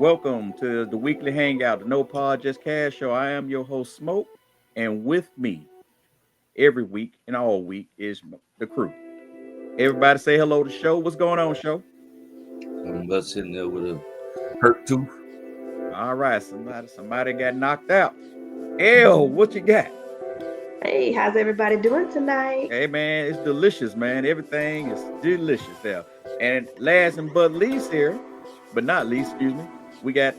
Welcome to the weekly hangout, the No Pod Just Cash Show. I am your host, Smoke, and with me every week and all week is the crew. Everybody say hello to Show. What's going on, Show? I'm just sitting there with a hurt tooth. All right, somebody got knocked out. L, what you got? Hey, how's everybody doing tonight? Hey man, it's delicious, man. Everything is delicious there. And last and but least here, but not least, excuse me, we got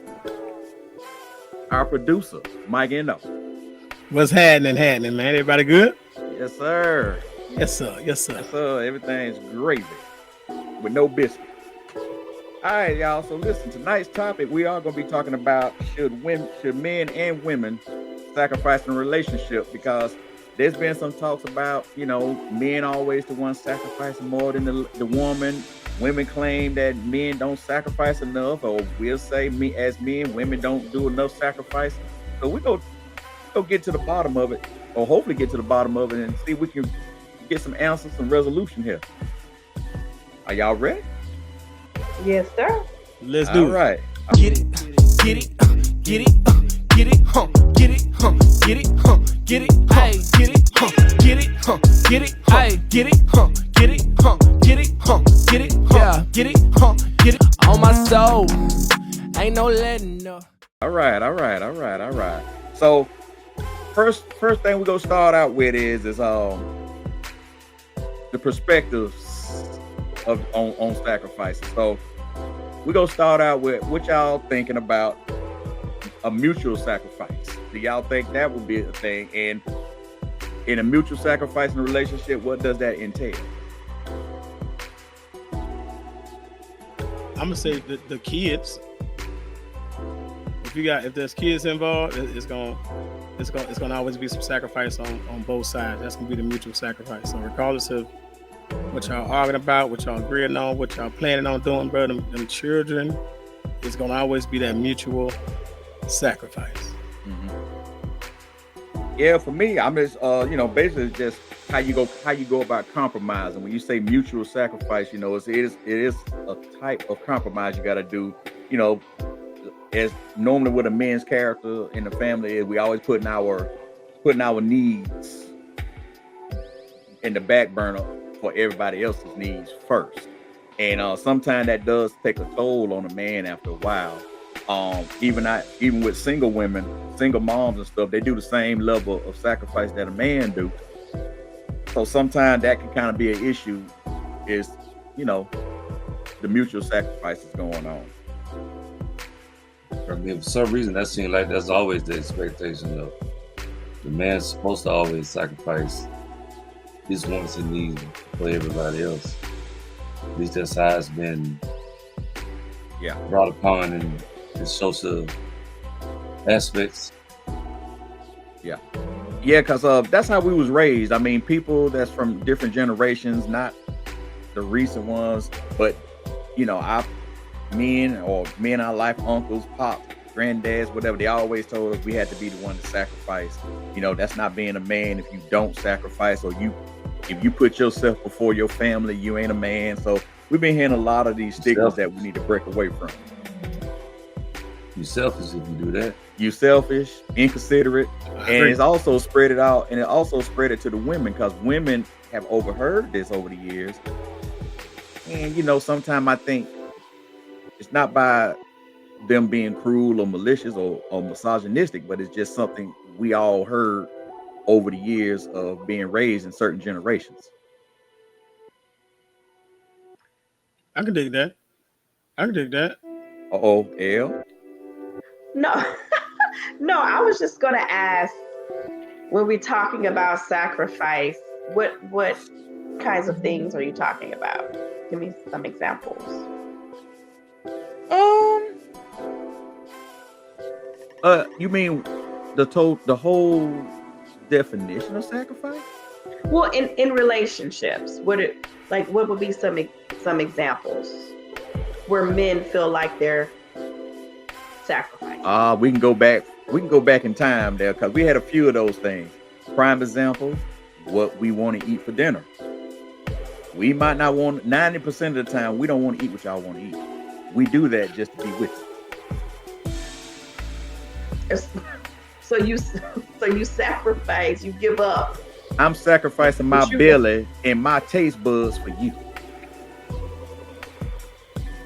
our producer, Mike Eno. What's happening, man? Everybody good? Yes, sir. Yes, sir. Yes, sir. Everything's gravy with no biscuit. All right, y'all. So listen, tonight's topic, we are going to be talking about should men and women sacrifice in a relationship, because there's been some talks about, men always the ones sacrificing more than the woman. Women claim that men don't sacrifice enough, or we'll say as men, women don't do enough sacrificing. So we go get to the bottom of it, or hopefully get to the bottom of it, and see if we can get some answers, some resolution here. Are y'all ready? Yes, sir. Let's do it. All right. Get it, get it, get it, get it, get it, get it, get it, hey, get it, get it, get it, hey, get it, get it, get it, get it, yeah, get it, get it on my soul. Ain't no letting up. All right. So first thing we're gonna start out with is the perspectives on sacrifices. So we're gonna start out with what y'all thinking about a mutual sacrifice. Do y'all think that would be a thing? And in a mutual sacrifice in a relationship, what does that entail? I'm gonna say the kids. If there's kids involved, it's gonna always be some sacrifice on both sides. That's gonna be the mutual sacrifice. So regardless of what y'all arguing about, what y'all agreeing on, what y'all planning on doing, bro, them children, it's gonna always be that mutual sacrifice. Mm-hmm. Yeah, for me, I'm just basically it's just how you go about compromising. When you say mutual sacrifice, it is a type of compromise you got to do. As normally with a man's character in the family is, we always putting our needs in the back burner for everybody else's needs first. And sometimes that does take a toll on a man after a while. Even with single women, single moms and stuff, they do the same level of sacrifice that a man do. So sometimes that can kind of be an issue, is the mutual sacrifices going on. I mean, for some reason, that seems like that's always the expectation of the man's supposed to always sacrifice his wants and needs for everybody else. At least that's how it's been brought upon in the social aspects. Yeah, because that's how we was raised. I mean, people that's from different generations, not the recent ones, but our life uncles, pops, granddads, whatever, they always told us we had to be the one to sacrifice. That's not being a man if you don't sacrifice, or if you put yourself before your family, you ain't a man. So we've been hearing a lot of these stigmas that we need to break away from. You selfish if you do that. You selfish, inconsiderate, and it's also spread it out, and it also spread it to the women, because women have overheard this over the years. And sometimes I think it's not by them being cruel or malicious or misogynistic, but it's just something we all heard over the years of being raised in certain generations. I can dig that. Uh-oh, L? No, I was just gonna ask, when we're talking about sacrifice, what kinds of things are you talking about? Give me some examples. You mean the whole definition of sacrifice? Well, in relationships, what would be some examples where men feel like they're sacrificing? We can go back in time there, because we had a few of those things. Prime example, what we want to eat for dinner. We might not want, 90% of the time, we don't want to eat what y'all want to eat. We do that just to be with you. So you sacrifice, you give up. I'm sacrificing my belly and my taste buds for you.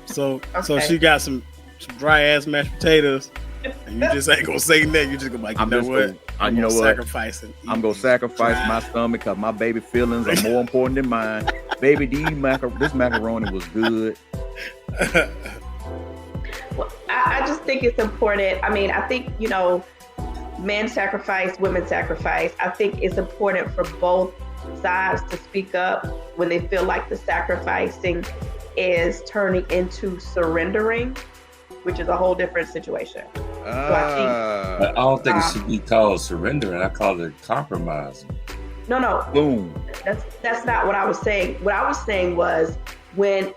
So Okay. she got some dry ass mashed potatoes, and you just ain't gonna say nothing. You just gonna be like, you I'm know just what? gonna- I'm you know gonna what? sacrifice it. I'm gonna sacrifice my stomach because my baby feelings are more important than mine. Baby, this macaroni was good. Well, I just think it's important. I mean, I think, men sacrifice, women sacrifice. I think it's important for both sides to speak up when they feel like the sacrificing is turning into surrendering, which is a whole different situation. I don't think it should be called surrendering. I call it compromising. No, Boom. that's not what I was saying. What I was saying was when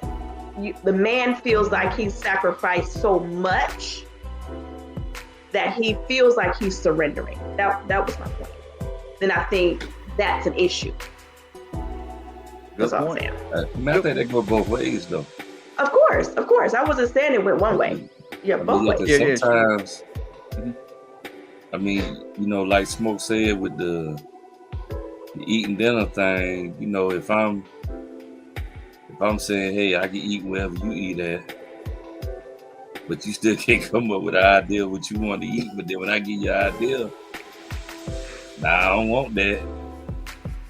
the man feels like he's sacrificed so much that he feels like he's surrendering. That was my point. Then I think that's an issue. Good That's all I'm point. saying. I think they go both ways, though. Of course. I wasn't saying it went one way. Yeah, both I mean, ways. Yeah, sometimes, I mean, like Smoke said with the eating dinner thing, if I'm saying, hey, I can eat wherever you eat at, but you still can't come up with an idea of what you want to eat, but then when I give you an idea, nah, I don't want that.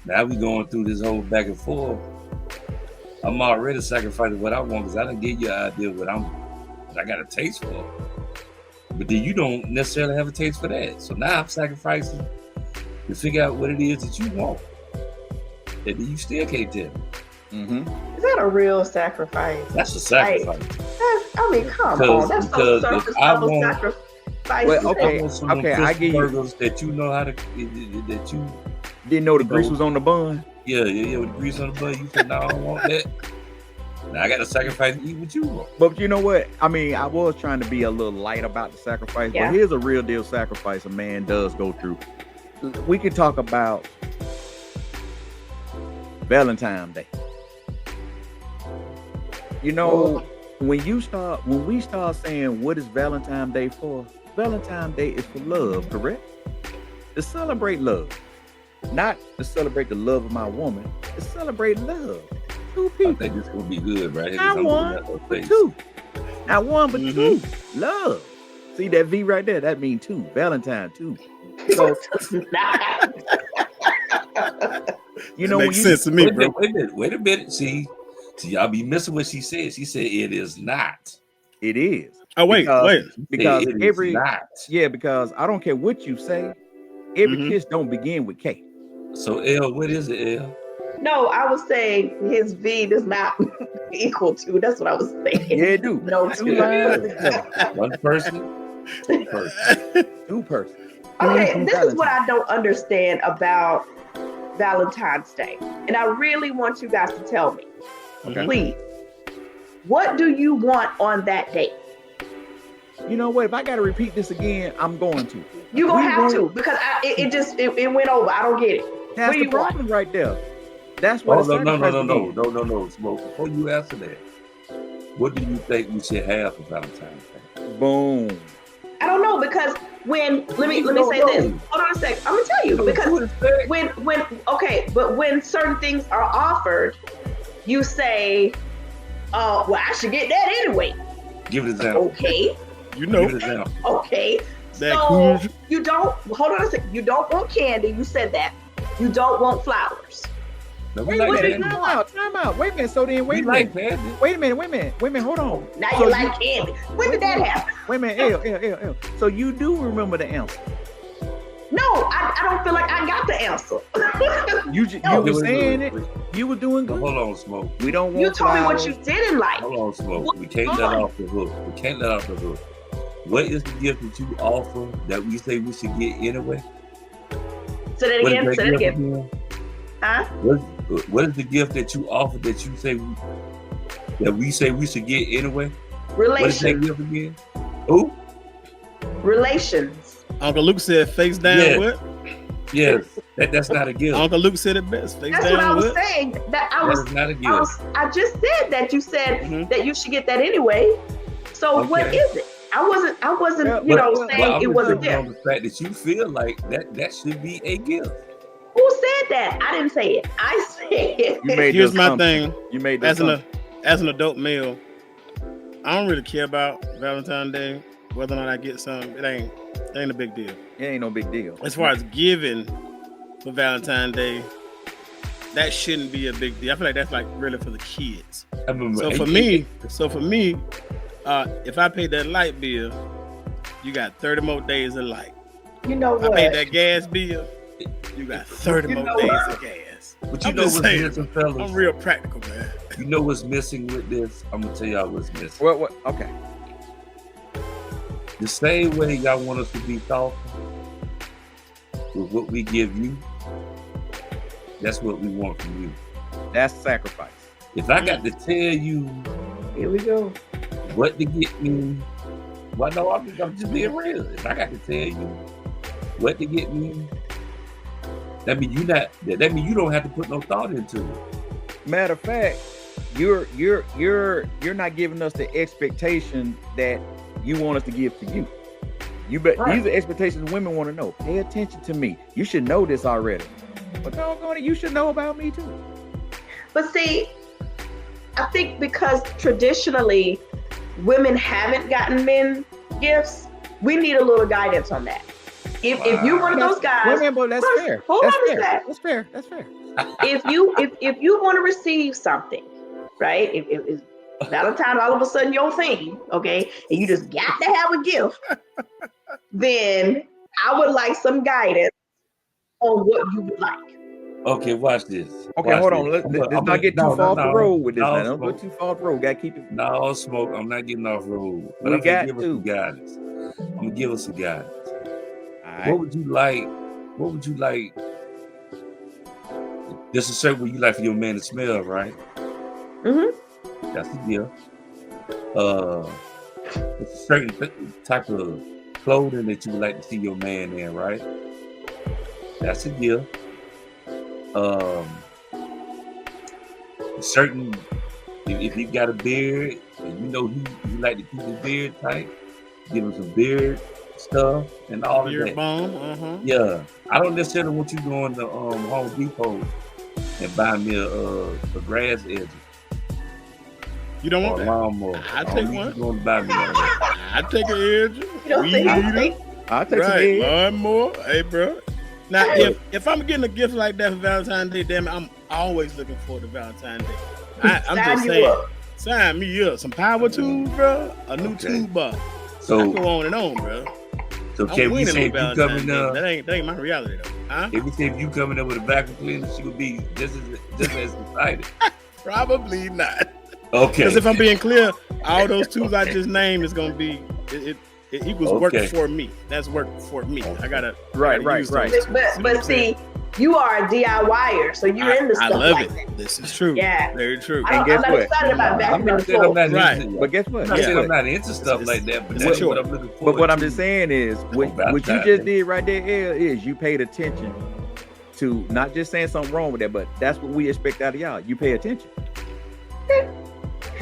Now we going through this whole back and forth. I'm already sacrificing what I want because I didn't give you an idea what I got a taste for. But then you don't necessarily have a taste for that. So now I'm sacrificing to figure out what it is that you want. And then you still can't tell me. Mm-hmm. Is that a real sacrifice? That's a sacrifice. I mean, come on. That's so surface level sacrifice. Well, okay. I want some of them I crisp get you. burgers that you know how to, that you, Didn't know the grease was on the bun. yeah, with the grease on the bun. You said, no, I don't want that. Now I got to sacrifice and eat what you want. But you know what? I mean, I was trying to be a little light about the sacrifice, Yeah. but here's a real deal sacrifice a man does go through. We can talk about Valentine's Day. When we start saying what is Valentine's Day for, Valentine's Day is for love, correct? To celebrate love. Not to celebrate the love of my woman, to celebrate love. Two I people. think it's going to be good, right? Not one, but two. Not one, but two. Love. See that V right there? That means two. Valentine, two. So, Makes sense to me, bro. Wait a minute. See, y'all be missing what she said. She said it is not. it is. Oh wait. Because It is every not. because I don't care what you say, every Mhm. kiss don't begin with K. So L, what is it, L? No, I was saying his V does not equal to. That's what I was saying. Yeah, it do. No, Two lines together. One person? Two person. Two person. Okay, this is what I don't understand about Valentine's Day. And I really want you guys to tell me, Okay. please. What do you want on that date? You know what? If I got to repeat this again, I'm going to. You're going We to have to want- because it went over. I don't get it. That's What do the you want? problem right there. That's what. Oh, the sacrifice begins. no. Smoke. Before you answer that, what do you think we should have for Valentine's Day? Boom. I don't know because let me say this. Hold on a sec. I'm gonna tell you because when certain things are offered, you say, well, I should get that anyway. Give it an example. Okay, You know Give it an example. okay. that So cool. you don't hold on a sec. You don't want candy. You said that. You don't want flowers. No, we Wait a like minute. candy. Time out. Wait a minute. So then, We wait a like minute. candy. Wait a minute. Hold on. Now So you like candy. When did that happen? Wait a minute. L. So you do remember the answer? No, I don't feel like I got the answer. You No. were Wait, saying wait. it. You were doing Now, good. hold on, Smoke. We don't want You told me what flowers. you didn't like. Hold on, Smoke. What- We can't hold let on. off the hook. We can't let off the hook. What is the gift that you offer that we say we should get anyway? Say that What is again. that Say that gift again. again? Huh? What is the gift that you offer that you say that we say we should get anyway? What is that Relations. gift again? Who? Relations. Uncle Luke said face down Yeah. what? Yes, that's not a gift. Uncle Luke said it best. Face That's what I down was what? saying. That I That was. is not a gift. I just said that you said Mhm. that you should get that anyway. So what Okay. is it? I wasn't, Yeah, you know, but- saying Well, it I'm was a just on gift. the fact that you feel like that should be a gift. Who said that? I didn't say it. I said You made Here's the my assumption. thing. You made the As assumption. an adult male, I don't really care about Valentine's Day. Whether or not I get some, it ain't a big deal. It ain't no big deal. As far as giving for Valentine's Day, that shouldn't be a big deal. I feel like that's like really for the kids. I remember, So for me, if I paid that light bill, you got 30 more days of light. you know If I what? paid that gas bill, you got 30 You more know days what? of gas. but you I'm know just what's saying, missing, fellas? I'm real practical, man. You know what's missing with this? I'm gonna tell y'all what's missing. What? Okay. The same way y'all want us to be thoughtful with what we give you, that's what we want from you. That's sacrifice. If I got to tell you Here we go. what to get me, well, no, I'm just being real. If I got to tell you what to get me, that means you don't have to put no thought into it. Matter of fact, you're not giving us the expectation that you want us to give to you. You bet Right. these are expectations women want to know. Pay attention to me. You should know this already. But doggone it, you should know about me too. But see, I think because traditionally women haven't gotten men gifts, we need a little guidance on that. If you're one of those guys, Wait a minute, but that's First, fair. hold That's on a fair. sec. That's fair. That's fair. if you want to receive something, right? If Valentine's all of a sudden your thing, okay, and you just got to have a gift, then I would like some guidance on what you would like. Okay, watch this. Okay, Watch hold on. this. Let's not get too far off the road with this. No, Now. Don't go Smoke. too far off the road. Gotta keep it. No, Smoke, I'm not getting off road. But We I'm gonna got give us to. some guidance. I'm gonna give us some guidance. All What right. would you like? What would you like? There's a certain way you like for your man to smell, right? Mm-hmm. That's a gift. There's a certain type of clothing that you would like to see your man in, right? That's a gift. A certain, if you got a beard and you know he like to keep his beard tight, give him some beard stuff and all of Beard that. balm, Yeah, I don't necessarily want you going to Home Depot and buy me a grass edge You don't or want a that? lawnmower. I'll I take don't one. need you going to buy me that. I take an edge. You don't Weed think eater. I'll take some Right, eggs. lawnmower. Hey, bro. Now, if I'm getting a gift like that for Valentine's Day, damn it, I'm always looking forward to Valentine's Day. I'm Sign just you saying, up. sign me up. Some power tools, bro. A new Okay. tube box. I So, go on and on, bro. so I'm can we winning say on if you Valentine's coming Day. up? That ain't my reality though. Huh? If we say if you coming up with a vacuum cleaner, she would be just as excited. Probably not. Okay. Because if I'm being clear, all those tools I just named is gonna be it equals Okay. work for me. That's work for me. I gotta Right, gotta right, use right. those But tools. what I'm saying? see, you are a DIYer, so you're into I stuff love like it. that. This is true. Yeah. Very true. I'm guess not what? excited about I'm vacuuming not the saying I'm floor. not Right. into, But guess what? I'm not Guess saying I'm what? not into stuff It's- like that, but it's that's mature. what I'm looking for. But what I'm just saying is, what you Valentine's just Day. did right there is you paid attention to not just saying something wrong with that, but that's what we expect out of y'all. You pay attention.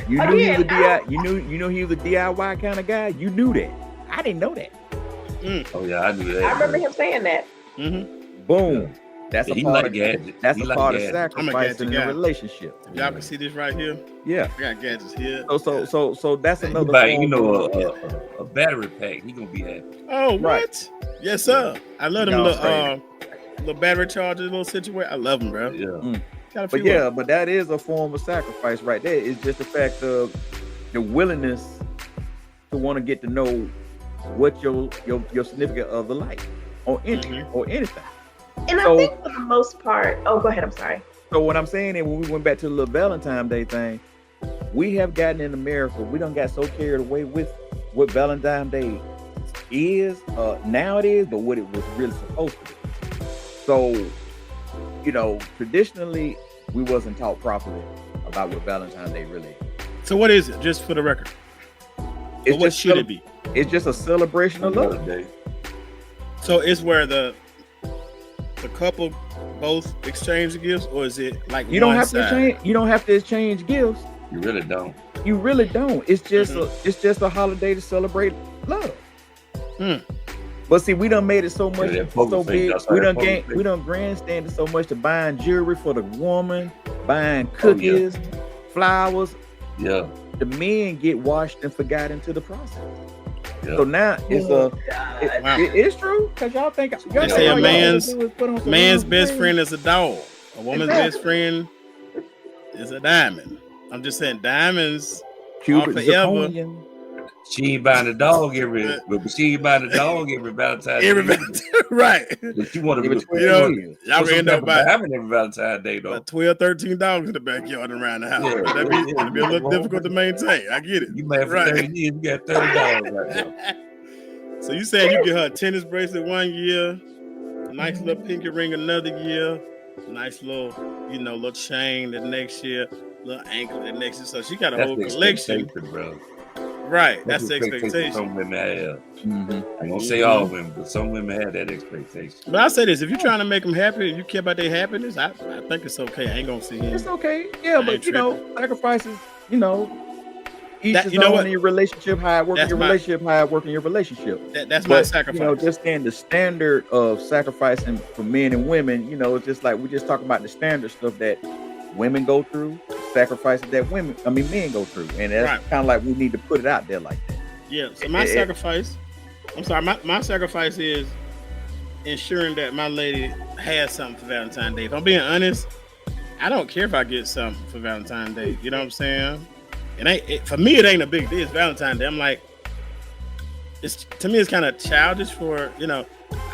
You knew he was a DIY. You know he was a DIY kind of guy. You knew that. I didn't know that. Oh yeah, I knew that. I remember him saying that. Mm-hmm. Boom. That's Yeah, a he part like of gadgets. that's He a like part of gadgets. sacrificing in guy. a relationship. If y'all can see this right here, Yeah. I got gadgets here. So that's He another buy, form you know, of- a battery pack. He gonna be happy. Oh, Right. what? Yes, sir. I love them Y'all little battery chargers, little situation. I love them, bro. Yeah. Got a But few yeah, of but that is a form of sacrifice right there. It's just the fact of the willingness to want to get to know what your significant other like or anything. And I So- think for the most part, oh, go ahead. I'm sorry. So what I'm saying is when we went back to the little Valentine's Day thing, we have gotten in America, we done got so carried away with what Valentine's Day is, now it is, but what it was really supposed to be. So, traditionally we wasn't taught properly about what Valentine's Day really is. So what is it? Just for the record. It's Or what just should it be? It's just a celebration of love. Day. So it's where the couple both exchange gifts, or is it like You don't one have side? to change. You don't have to exchange gifts. You really don't. You really don't. It's just Mhm. it's just a holiday to celebrate love. Hmm. But see, we done made it so much, that poker so face, big. that's how We that done poker gained, face. we done grandstanded so much to buying jewelry for the woman, buying Oh, yeah. cookies, flowers. Yeah, The men get washed and forgot into the process. yeah. So now it's Oh, a, God. Wow. it's true because y'all think y'all They think say all a y'all man's- gotta do is put on some Man's lingerie. best friend is a dog. A woman's Exactly. best friend is a diamond. I'm just saying diamonds. Cubic forever. zirconium. She ain't buying the dog but she ain't buying the dog every Valentine's Day. Everybody, right? But you want to Every be 12 You know, years. Y'all will end up buying having every Valentine's Day though. about 12, 13 dogs in the backyard and around the house. Yeah, That'd be, yeah, it'd be a little yeah. difficult to maintain. I get it. You married for Right. 30 years, you got 30 dollars right now. So you saying you get her a tennis bracelet one year, a nice little pinky ring another year, a nice little, little chain the next year, little ankle the next year. So she got a That's whole the collection. expectation, bro. Right. That's the Some expectation. women have. Mhm. I won't say all women, but some women have that expectation. But I say this: if you're trying to make them happy and you care about their happiness, I think it's okay. I ain't gonna see him. It's okay. Yeah, I but ain't sacrifices, each That- is you know own what? in your relationship, how it works in That's your my- relationship, how it works in your relationship. That's my But, sacrifice. just saying the standard of sacrificing for men and women, it's just like we just talking about the standard stuff that women go through, sacrifices that men go through. And that's Right. kind of like we need to put it out there like that. Yeah. So my sacrifice. I'm sorry. My sacrifice is ensuring that my lady has something for Valentine's Day. If I'm being honest, I don't care if I get something for Valentine's Day. You know what I'm saying? For me, it ain't a big deal. It's Valentine's Day. I'm like, to me, it's kind of childish for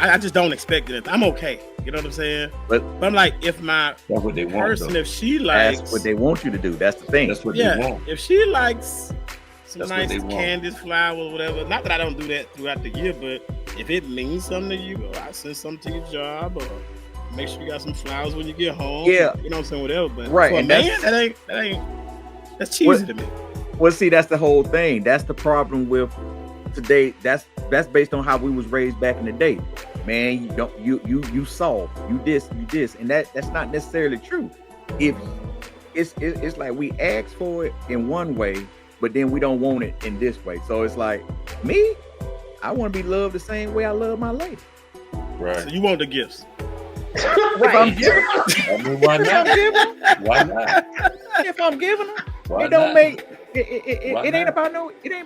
I just don't expect it. I'm okay. You know what I'm saying? But I'm like, if my That's what they want. person, though. if she likes, that's what they want you to do. That's the thing. That's what yeah, they want. if she likes some That's what nice they want. candies, flowers, whatever. Not that I don't do that throughout the year, but if it means something to you, I send something to your job, or make sure you got some flowers when you get home. Yeah. You know what I'm saying? Whatever. But Right, for a and man, that's cheesy to me. Well, see, that's the whole thing. That's the problem with today. That's based on how we was raised back in the day. Man, you soft, you this, and that's not necessarily true. If it's like we ask for it in one way, but then we don't want it in this way. So it's like me, I want to be loved the same way I love my lady. Right. So you want the gifts. If I'm giving, I mean, why if I'm not? giving, Why not? if I'm giving them, Why it don't not? make Why it ain't not?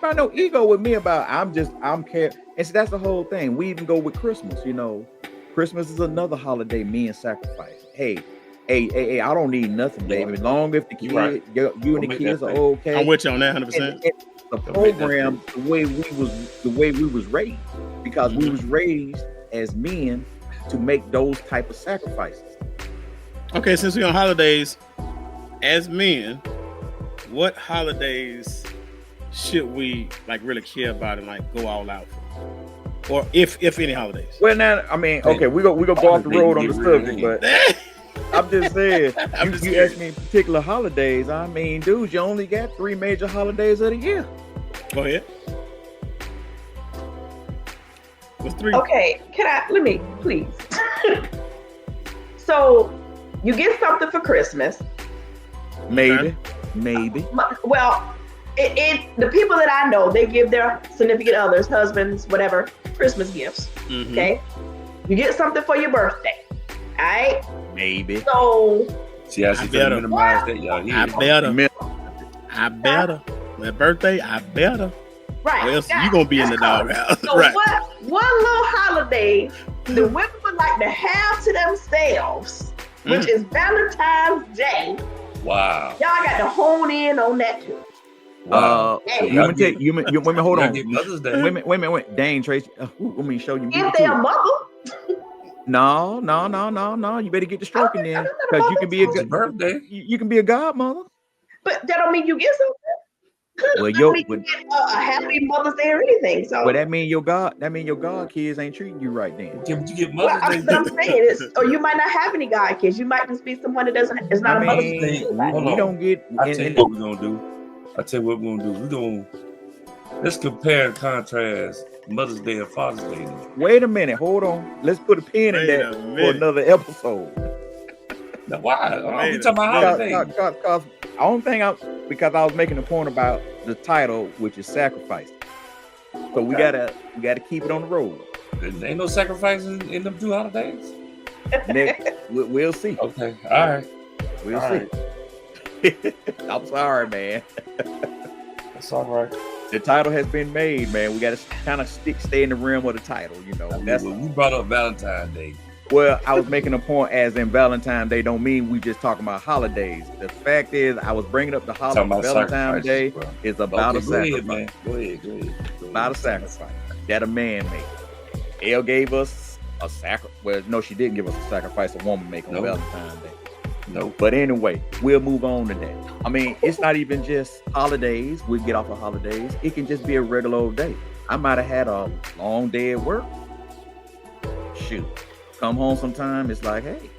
about no ego with me about I'm care. And so that's the whole thing. We even go with Christmas. Christmas is another holiday men sacrifice. Hey, I don't need nothing, baby. Long if the kid, Right. you and Don't the make kids that are thing. okay. I'm with you on that And 100%. the Don't make that program, the way we was raised, because we was raised as men to make those type of sacrifices. Okay, since we're on holidays, as men, what holidays should we really care about and go all out for? Or if any holidays? Well, now okay, we go off the road on the subject, but I'm just saying, I'm just you curious. ask me particular holidays. Dude, you only got 3 major holidays of the year. Go ahead. What's 3? Okay, let me, please. So you get something for Christmas. Maybe. Well, the people that I know, they give their significant others, husbands, whatever, Christmas gifts. Mhm. Okay. You get something for your birthday. All right. Maybe. So See, I see better. minimize that, y'all. I better. Min- I better. My birthday, I better. right. Or else yeah, you gonna be in the that's doghouse. So Right. one little holiday the women would like to have to themselves, which is Valentine's Day. Wow. Y'all got to hone in on that too. Wow. Women hold Y'all on. get Mother's Day. Women. Dang, Tracy. Let me show you. If they're a mother, No. You better get the stroking in, because you can be It's your birthday. you can be a godmother. but that don't mean you get something. Well, That yo, don't mean you get a happy Mother's Day or anything. So, Well, that mean your god kids ain't treating you right then. Okay, but you get well, Mother's I'm Day. saying is, or you might not have any god kids. You might just be someone that is not a mother's mean, Day. hold we on. don't get. I tell you what we're gonna do. We're gonna let's compare and contrast Mother's Day and Father's Day. Now. Wait a minute, hold on. Let's put a pin in Wait that a for minute. another episode. Now, why? Wait We a talking about minute. holidays. Because I don't think because I was making a point about the title, which is sacrifice. So we gotta keep it on the road. Ain't no sacrifices in them 2 holidays. We'll see. Okay, all right. We'll All see. I'm sorry, man. That's all right. The title has been made, man. We got to kind of stay in the realm of the title, you know. That's Well, you brought up Valentine's Day. well, I was making a point as in Valentine's Day don't mean we just talking about holidays. The fact is, I was bringing up the Talking holiday. about Valentine's Day sacrifices, is about Okay, a go ahead, sacrifice. man. Go ahead. About a sacrifice that a man made. Elle gave us a sacrifice. Well, no, she didn't give us a sacrifice a woman make on No. Valentine's Day. No. But anyway, we'll move on to that. I mean, it's not even just holidays. We get off of holidays. It can just be a regular old day. I might have had a long day at work. Shoot. Come home sometime, it's like, hey,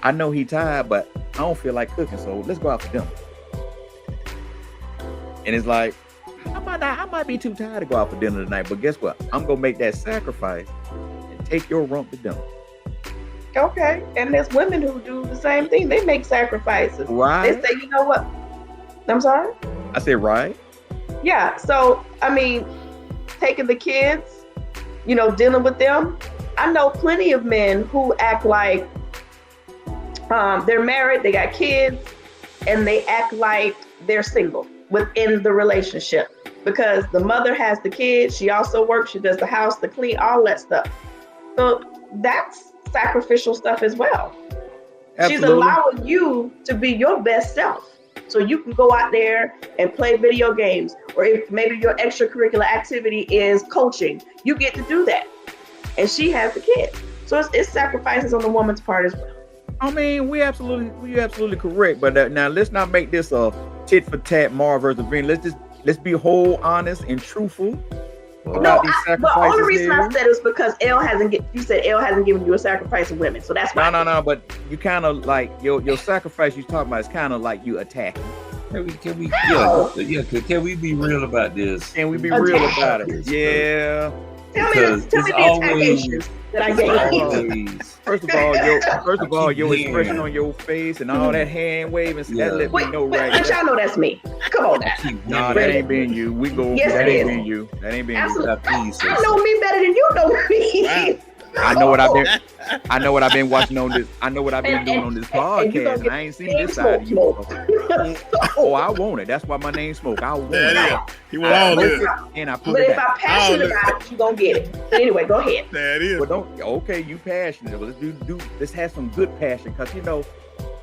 I know he tired, but I don't feel like cooking, so let's go out for dinner. And it's like, I might be too tired to go out for dinner tonight, but guess what? I'm gonna make that sacrifice and take your rump to dinner. Okay. And there's women who do the same thing. They make sacrifices. Right? They say, you know what? I'm sorry? I said, right? Yeah. So, I mean, taking the kids, you know, dealing with them. I know plenty of men who act like they're married, they got kids, and they act like they're single within the relationship because the mother has the kids. She also works. She does the house, the clean, all that stuff. So that's sacrificial stuff as well. Absolutely. She's allowing you to be your best self. So you can go out there and play video games, or if maybe your extracurricular activity is coaching, you get to do that. And she has the kids. So it's sacrifices on the woman's part as well. I mean, we absolutely correct. But now let's not make this a tit for tat Marv versus Vinny. Let's be whole, honest, and truthful about these sacrifices. The only reason here. I said it was because you said Elle hasn't given you a sacrifice of women. So that's why. No. But you kind of like your sacrifice you talking about is kind of like you attacking. Can we No. can we be real about this? Can we be Attack. real about it? Yeah. Tell me Because the it's attack always- issues that I It's gave. always- First of all, your keep expression hearing. on your face and all that hand waving, Yeah. that let Wait, me know but right y'all know that's me. Come on now. No, that ain't been you. We go. Yes, that it ain't is. been you. That ain't been Absolutely. you. I know me better than you know me. Wow. I know what I've been watching on this. I know what I've been doing on this and you gonna podcast, and get I ain't seen Smoke, this side of you. smoke. Oh, I want it. That's why my name's Smoke. I want There it. it is. He went all Smoke this. it, and I put But it if out. I'm passionate Oh, about it, you gonna get it. But anyway, go ahead. There it is. But don't. Okay, you passionate. But let's have some good passion, because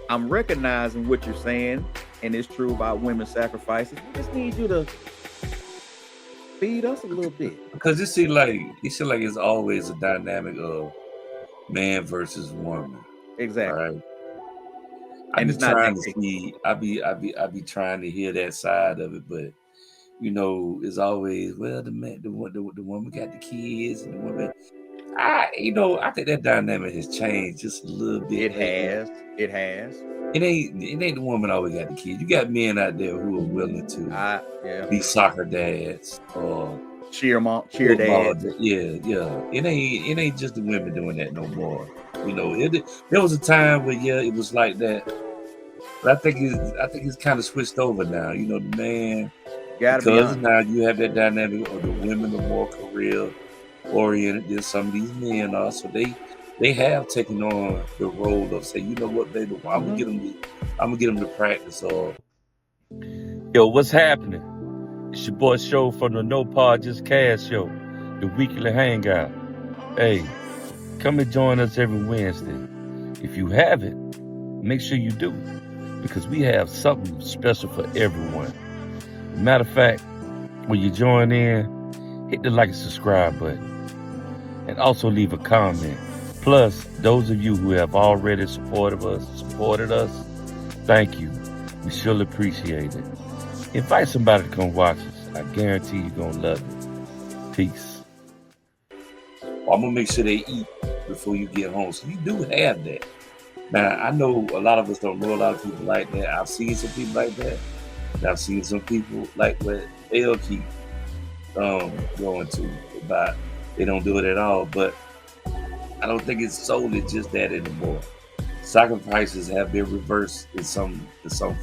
I'm recognizing what you're saying, and it's true about women's sacrifices. We just need you to feed us a little bit. Because it seems like it's always a dynamic of man versus woman. Exactly. Right. And I it's be not trying to dictated. see. I be trying to hear that side of it, but it's always the man, the woman got the kids, and the woman. I think that dynamic has changed just a little bit. It has. It ain't the woman always got the kids. You got men out there who are willing to be soccer dads or Cheer football dad. Yeah. It ain't just the women doing that no more. There was a time where it was like that. But I think it's kind of switched over now. The man, Gotta be because honest. now you have that dynamic of the women are more career oriented than some of these men are. So they have taken on the role of say, you know what, baby, I'm gonna get them to practice. Or Yo, what's happening? It's your boy Show from the No Pod Just Cash Show, the weekly hangout. Hey, come and join us every Wednesday. If you haven't, make sure you do, because we have something special for everyone. Matter of fact, when you join in, hit the like and subscribe button, and also leave a comment. Plus, those of you who have already supported us, thank you. We surely appreciate it. Invite somebody to come watch us. I guarantee you're going to love it. Peace. I'm gonna make sure they eat before you get home. So you do have that. Now I know a lot of us don't know a lot of people like that. I've seen some people like that. And I've seen some people like what they'll keep going to about they don't do it at all. But I don't think it's solely just that anymore. Sacrifices have been reversed in some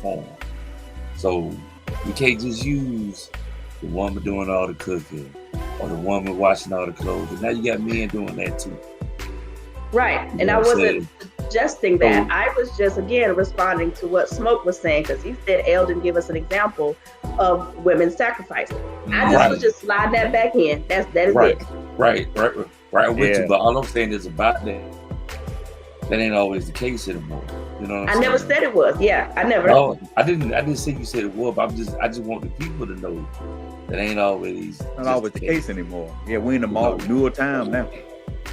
form. So you can't just use the woman doing all the cooking, or the woman washing all the clothes. And now you got men doing that too. Right. You And know I what I'm wasn't suggesting that. I was just, again, responding to what Smoke was saying, because he said Elle didn't give us an example of women sacrificing. I just was just sliding that back in. That is Right. it. Right with Yeah. you. But all I'm saying is about that. That ain't always the case anymore. You know what I'm I saying? never said it was. Yeah, I never. No, I didn't say you said it was, but I just want the people to know that ain't always Not always the case anymore. Yeah, we in the more newer time now.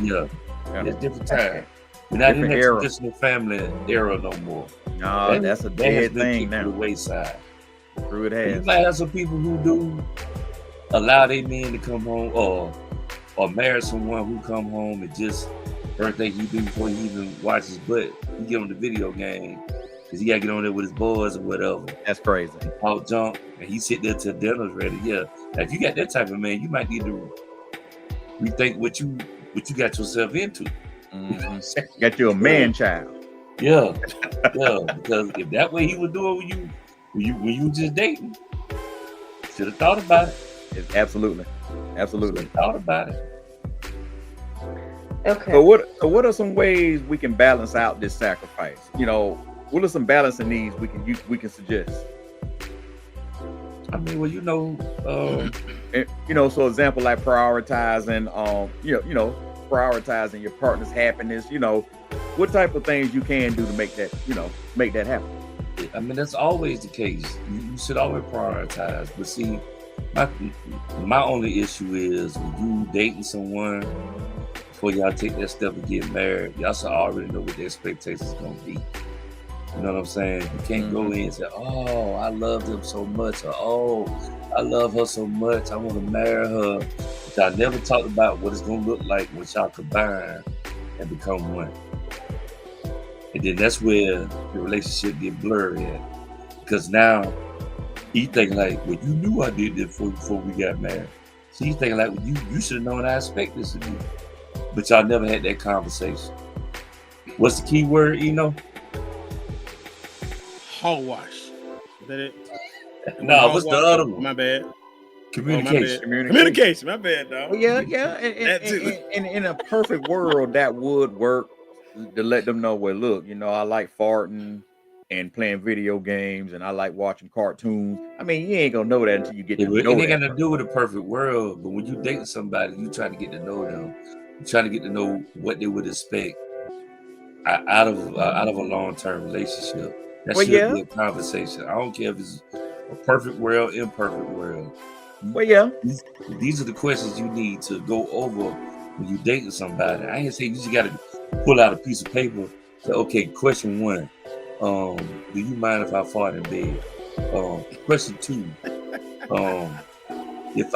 Yeah. Yeah. It's different time. We're not in Different that era. traditional family era no more. No, that's a That has dead been thing kicked to the now. wayside. True it You has. might have some people who do allow their men to come home or marry someone who come home and just first thing he do before he even watches butt, he get on the video game because he gotta get on there with his boys or whatever. That's crazy. Talk junk and he sit there till dinner's ready. Yeah. Now if you got that type of man, you might need to rethink what you got yourself into. Mhm. Got you a man child. Yeah. Because if that way he was doing when you were just dating, should have thought about it. Absolutely. Thought about it. Okay. So what are some ways we can balance out this sacrifice? You know, what are some balancing needs we can suggest? I mean, well, And, you know, so example like prioritizing prioritizing your partner's happiness, you know, what type of things you can do to make that happen. I mean, that's always the case. You should always prioritize. But see, my only issue is when you dating someone before y'all take that step and get married, y'all should already know what the expectations is gonna be. You know what I'm saying? You can't go in and say, "Oh, I love them so much," or "Oh, I love her so much, I want to marry her." But y'all never talked about what it's gonna look like when y'all combine and become one. And then that's where the relationship get blurry at. Because now he thinking like, well, you knew I did this before we got married. So he's thinking like, well, you should have known I expect this of you. But y'all never had that conversation. What's the key word, Eno? Hogwash. Is that it? No, what's the other one? My bad. Communication. Communication. My bad, dog. Well, yeah. That too. And in a perfect world, that would work to let them know, well, look, you know, I like farting and playing video games, and I like watching cartoons. I mean, you ain't gonna know that until you get to know It ain't that got to person. do with a perfect world, but when you dating somebody, you trying to get to know them. You trying to get to know what they would expect out of a long-term relationship. That Well, should yeah. be a conversation. I don't care if it's a perfect world, imperfect world. Well, yeah. These are the questions you need to go over when you dating somebody. I ain't saying you just got to pull out a piece of paper. Say, okay, question 1. Do you mind if I fart in bed? Question 2. If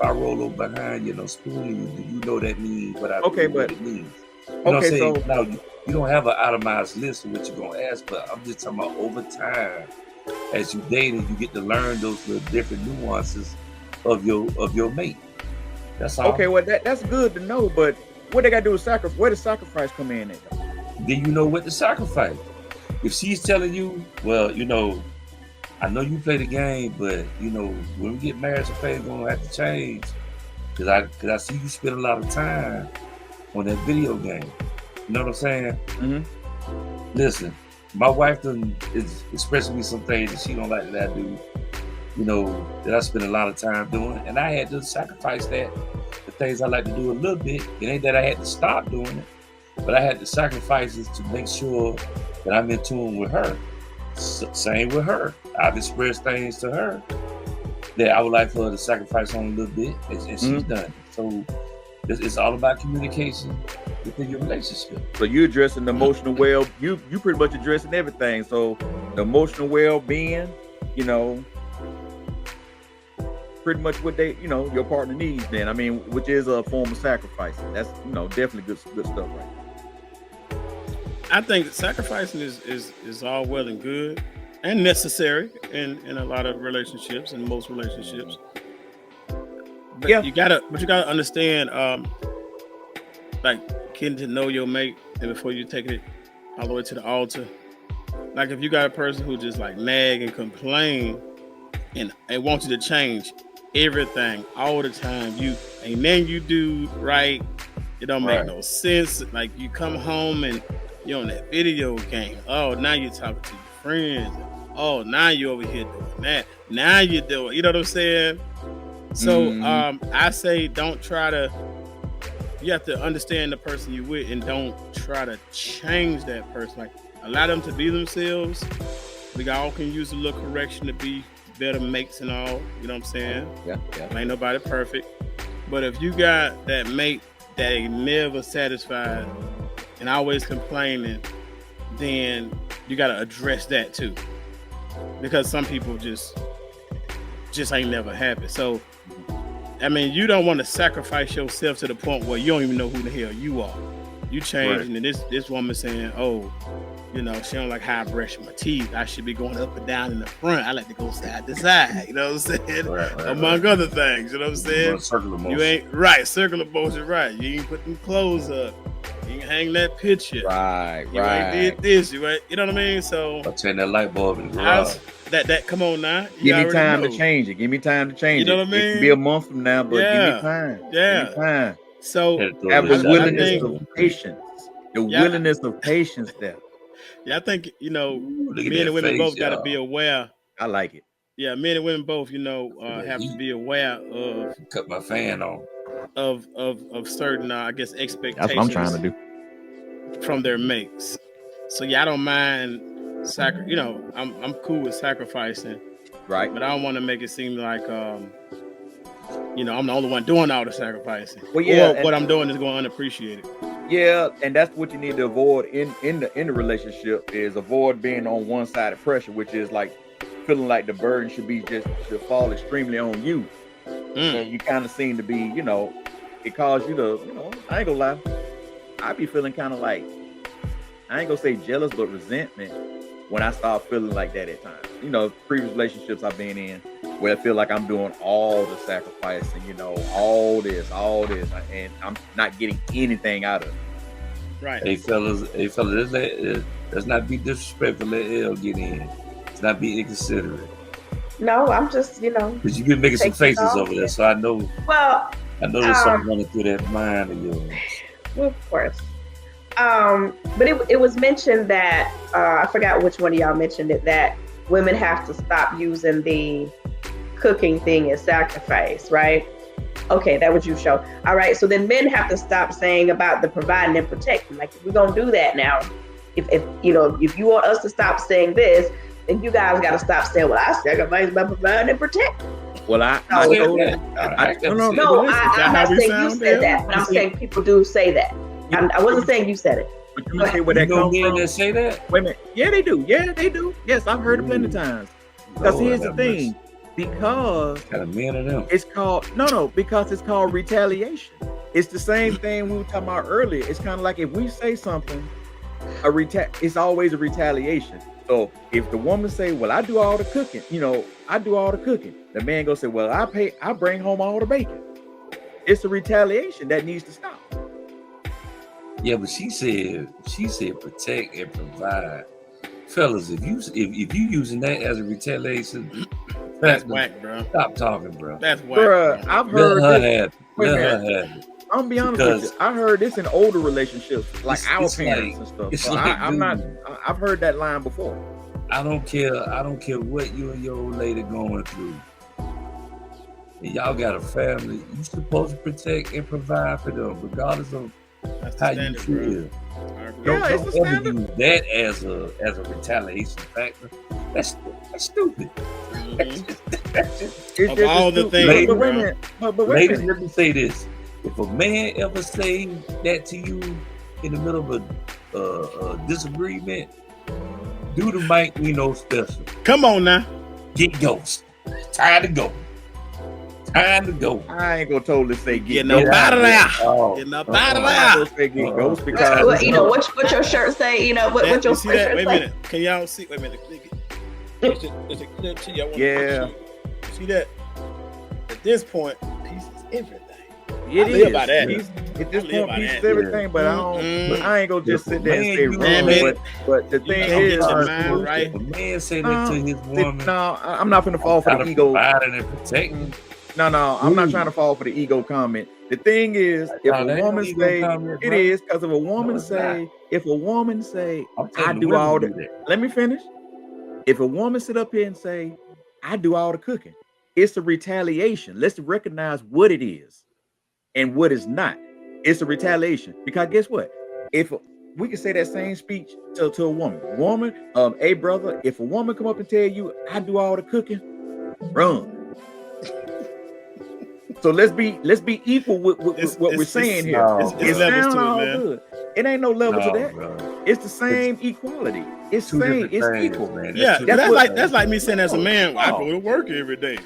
I roll over behind you, spooning you, do you know that means what what it means? You know what I'm saying? so Now you don't have an itemized list of what you're gonna ask, but I'm just talking about over time, as you dating, you get to learn those little different nuances of your mate. That's all. okay, well that's good to know, but what they gotta do with sacrifice? Where does sacrifice come in at? Then you know what to sacrifice. If she's telling you, well, I know you play the game, but when we get married, some things gonna have to change. Cause I see you spend a lot of time on that video game. You know what I'm saying? Mm-hmm. Listen, my wife is expressing me some things that she don't like that I do. That I spend a lot of time doing, and I had to sacrifice that. The things I like to do a little bit. It ain't that I had to stop doing it, but I had to sacrifice it to make sure that I'm in tune with her. Same with her. I've expressed things to her that I would like for her to sacrifice on a little bit, and she's done it. So it's all about communication within your relationship. So you're addressing the emotional you pretty much addressing everything. So the emotional well-being, pretty much what they, your partner needs then. I mean, which is a form of sacrifice. That's, definitely good stuff right there. I think sacrificing is all well and good and necessary in a lot of relationships, in most relationships. But Yeah. you gotta understand, like getting to know your mate, and before you take it all the way to the altar. Like if you got a person who just like nag and complain and they want you to change everything all the time. And then you do right. It don't make no sense. Like you come home and you're on that video game. Oh, now you're talking to your friends. Oh, now you're over here doing that. Now you're doing, you know what I'm saying? So I say don't try to, you have to understand the person you're with and don't try to change that person. Like allow them to be themselves. We all can use a little correction to be better mates and all. You know what I'm saying? Yeah. Ain't nobody perfect. But if you got that mate that ain't never satisfied and always complaining, then you got to address that too. Because some people just ain't never happy. So, I mean, you don't want to sacrifice yourself to the point where you don't even know who the hell you are. You changing, and this woman saying, oh, you know, she don't like how I brush my teeth. I should be going up and down in the front. I like to go side to side. You know what I'm saying? Among other things. You know what I'm saying? Circular motion. You ain't right. Circular motion, right. You ain't put them clothes up. You ain't hang that picture. Right. You ain't did this. You ain't, you know what I mean? So I'll turn that light bulb in the garage. That come on now. Give me time to change it. Give me time to change it. You know what I mean? It can be a month from now, but give me time. Yeah. Give me time. So have the willingness of patience. The willingness of patience there. Yeah, I think, you know, men and women both got to be aware. I like it. Yeah, men and women both, you know, have to be aware of. Cut my fan on. Of certain, I guess, expectations. That's what I'm trying to do. From their mates. So yeah, I don't mind you know, I'm cool with sacrificing. Right. But I don't want to make it seem like you know, I'm the only one doing all the sacrificing. Well, yeah, or what I'm doing is going unappreciated. Yeah, and that's what you need to avoid in the relationship is avoid being on one-sided pressure, which is like feeling like the burden should fall extremely on you. And you kind of seem to be, you know, it caused you to, you know, I ain't gonna lie, I be feeling kind of like, I ain't gonna say jealous, but resentment when I start feeling like that at times. You know, previous relationships I've been in where I feel like I'm doing all the sacrificing, you know, all this, and I'm not getting anything out of it. Right. Hey fellas, let's not be disrespectful. Let L get in. Let's not be inconsiderate. No, I'm just, you know. Because you've been making some faces over there, so I know. Well, there's something running through that mind of yours. Well, of course. But it was mentioned that I forgot which one of y'all mentioned it, that women have to stop using the cooking thing as sacrifice, right? Okay, that was you show. All right, so then men have to stop saying about the providing and protecting. Like, if we're gonna do that now, if you know, if you want us to stop saying this, then you guys got to stop saying, well, I sacrifice by providing and protecting. Well, I'm not saying you said that, but I'm saying people do say that. I wasn't saying you said it. But you see where that comes from? That say that? Wait a minute. Yeah, they do. Yes, I've heard it plenty of times. Because here's the thing. Because kind of men of them. It's called because it's called retaliation. It's the same thing we were talking about earlier. It's kind of like if we say something, it's always a retaliation. So if the woman say, well, I do all the cooking, you know, the man go say, well, I bring home all the bacon. It's a retaliation that needs to stop. Yeah, but she said protect and provide. Fellas, if you using that as a retaliation, that's whack, bro. Stop talking, bro. That's whack. Bruh, I've heard Let her have it. I'm gonna be honest with you. I heard this in older relationships, like our parents and stuff. So I've heard that line before. I don't care what you and your old lady going through. And y'all got a family. You supposed to protect and provide for them, regardless of how you feel. Don't ever use that as a retaliation factor. That's stupid. Of all the things, ladies, let me say this: if a man ever say that to you in the middle of a disagreement, do the mic we know special. Come on now, get ghost. Time to go. I ain't gonna totally say get no out of there. Get up out of there. Say get ghost because you know what your shirt say. You know what your shirt say. Wait a minute. Can y'all see? Wait a minute. Is it clear to you? Yeah. See that? At this point, peace is everything. It is. About that. At this I live point, by peace that. is everything, but I ain't gonna just If a sit there and man say use wrong. that- But the You thing can't is, get your mind right. If a man say that to his woman, no, I'm not finna fall for gotta the ego. provide and protect. No, I'm not trying to fall for the ego comment. The thing is, if No, a that ain't woman no ego say comment, it bro. is, because if a woman it's say, I'm I telling the do women all do the, that. let me finish. If a woman sit up here and say, I do all the cooking, it's a retaliation. Let's recognize what it is and what is not. It's a retaliation, because guess what? If we can say that same speech to a woman, hey brother, if a woman come up and tell you I do all the cooking, run. So let's be equal with what we're saying here. no, It levels sound to it, all man. good. It ain't no levels of No, that. bro. It's the same equality. It's Two same. different It's things, equal. man. Yeah, two that's that's what- like me saying as a man, well, I Oh. go to work every day.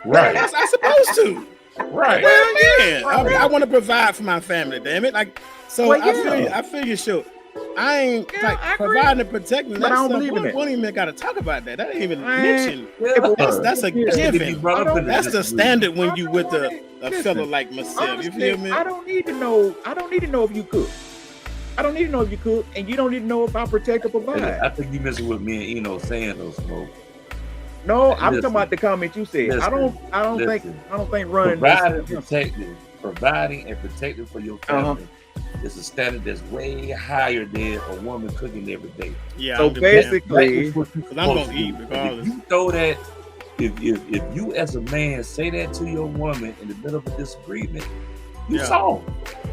Right, That's I supposed to. right. Well, yeah, I want to provide for my family. Damn it, like so. Well, I feel you. Sure, I ain't Yeah, like I agree. providing and protecting. But That's I don't something believe in we that. don't even got to talk about that. That ain't even I ain't- mentioned. That's a Yeah. given. That's the standard when you with a Listen, fella like myself. You honestly, feel me? I don't need to know. I don't need to know if you cook. I don't need to know if you cook, and you don't need to know if I protect or provide. I think you messing with me and Eno saying those smoke. No, I'm Listen. talking about the comment you said. I don't think running. Providing and protecting for your family is a standard that's way higher than a woman cooking every day. Yeah. So I don't give a damn. basically, Because I'm gonna eat regardless. If you throw that, if you as a man say that to your woman in the middle of a disagreement, you Yeah. soft.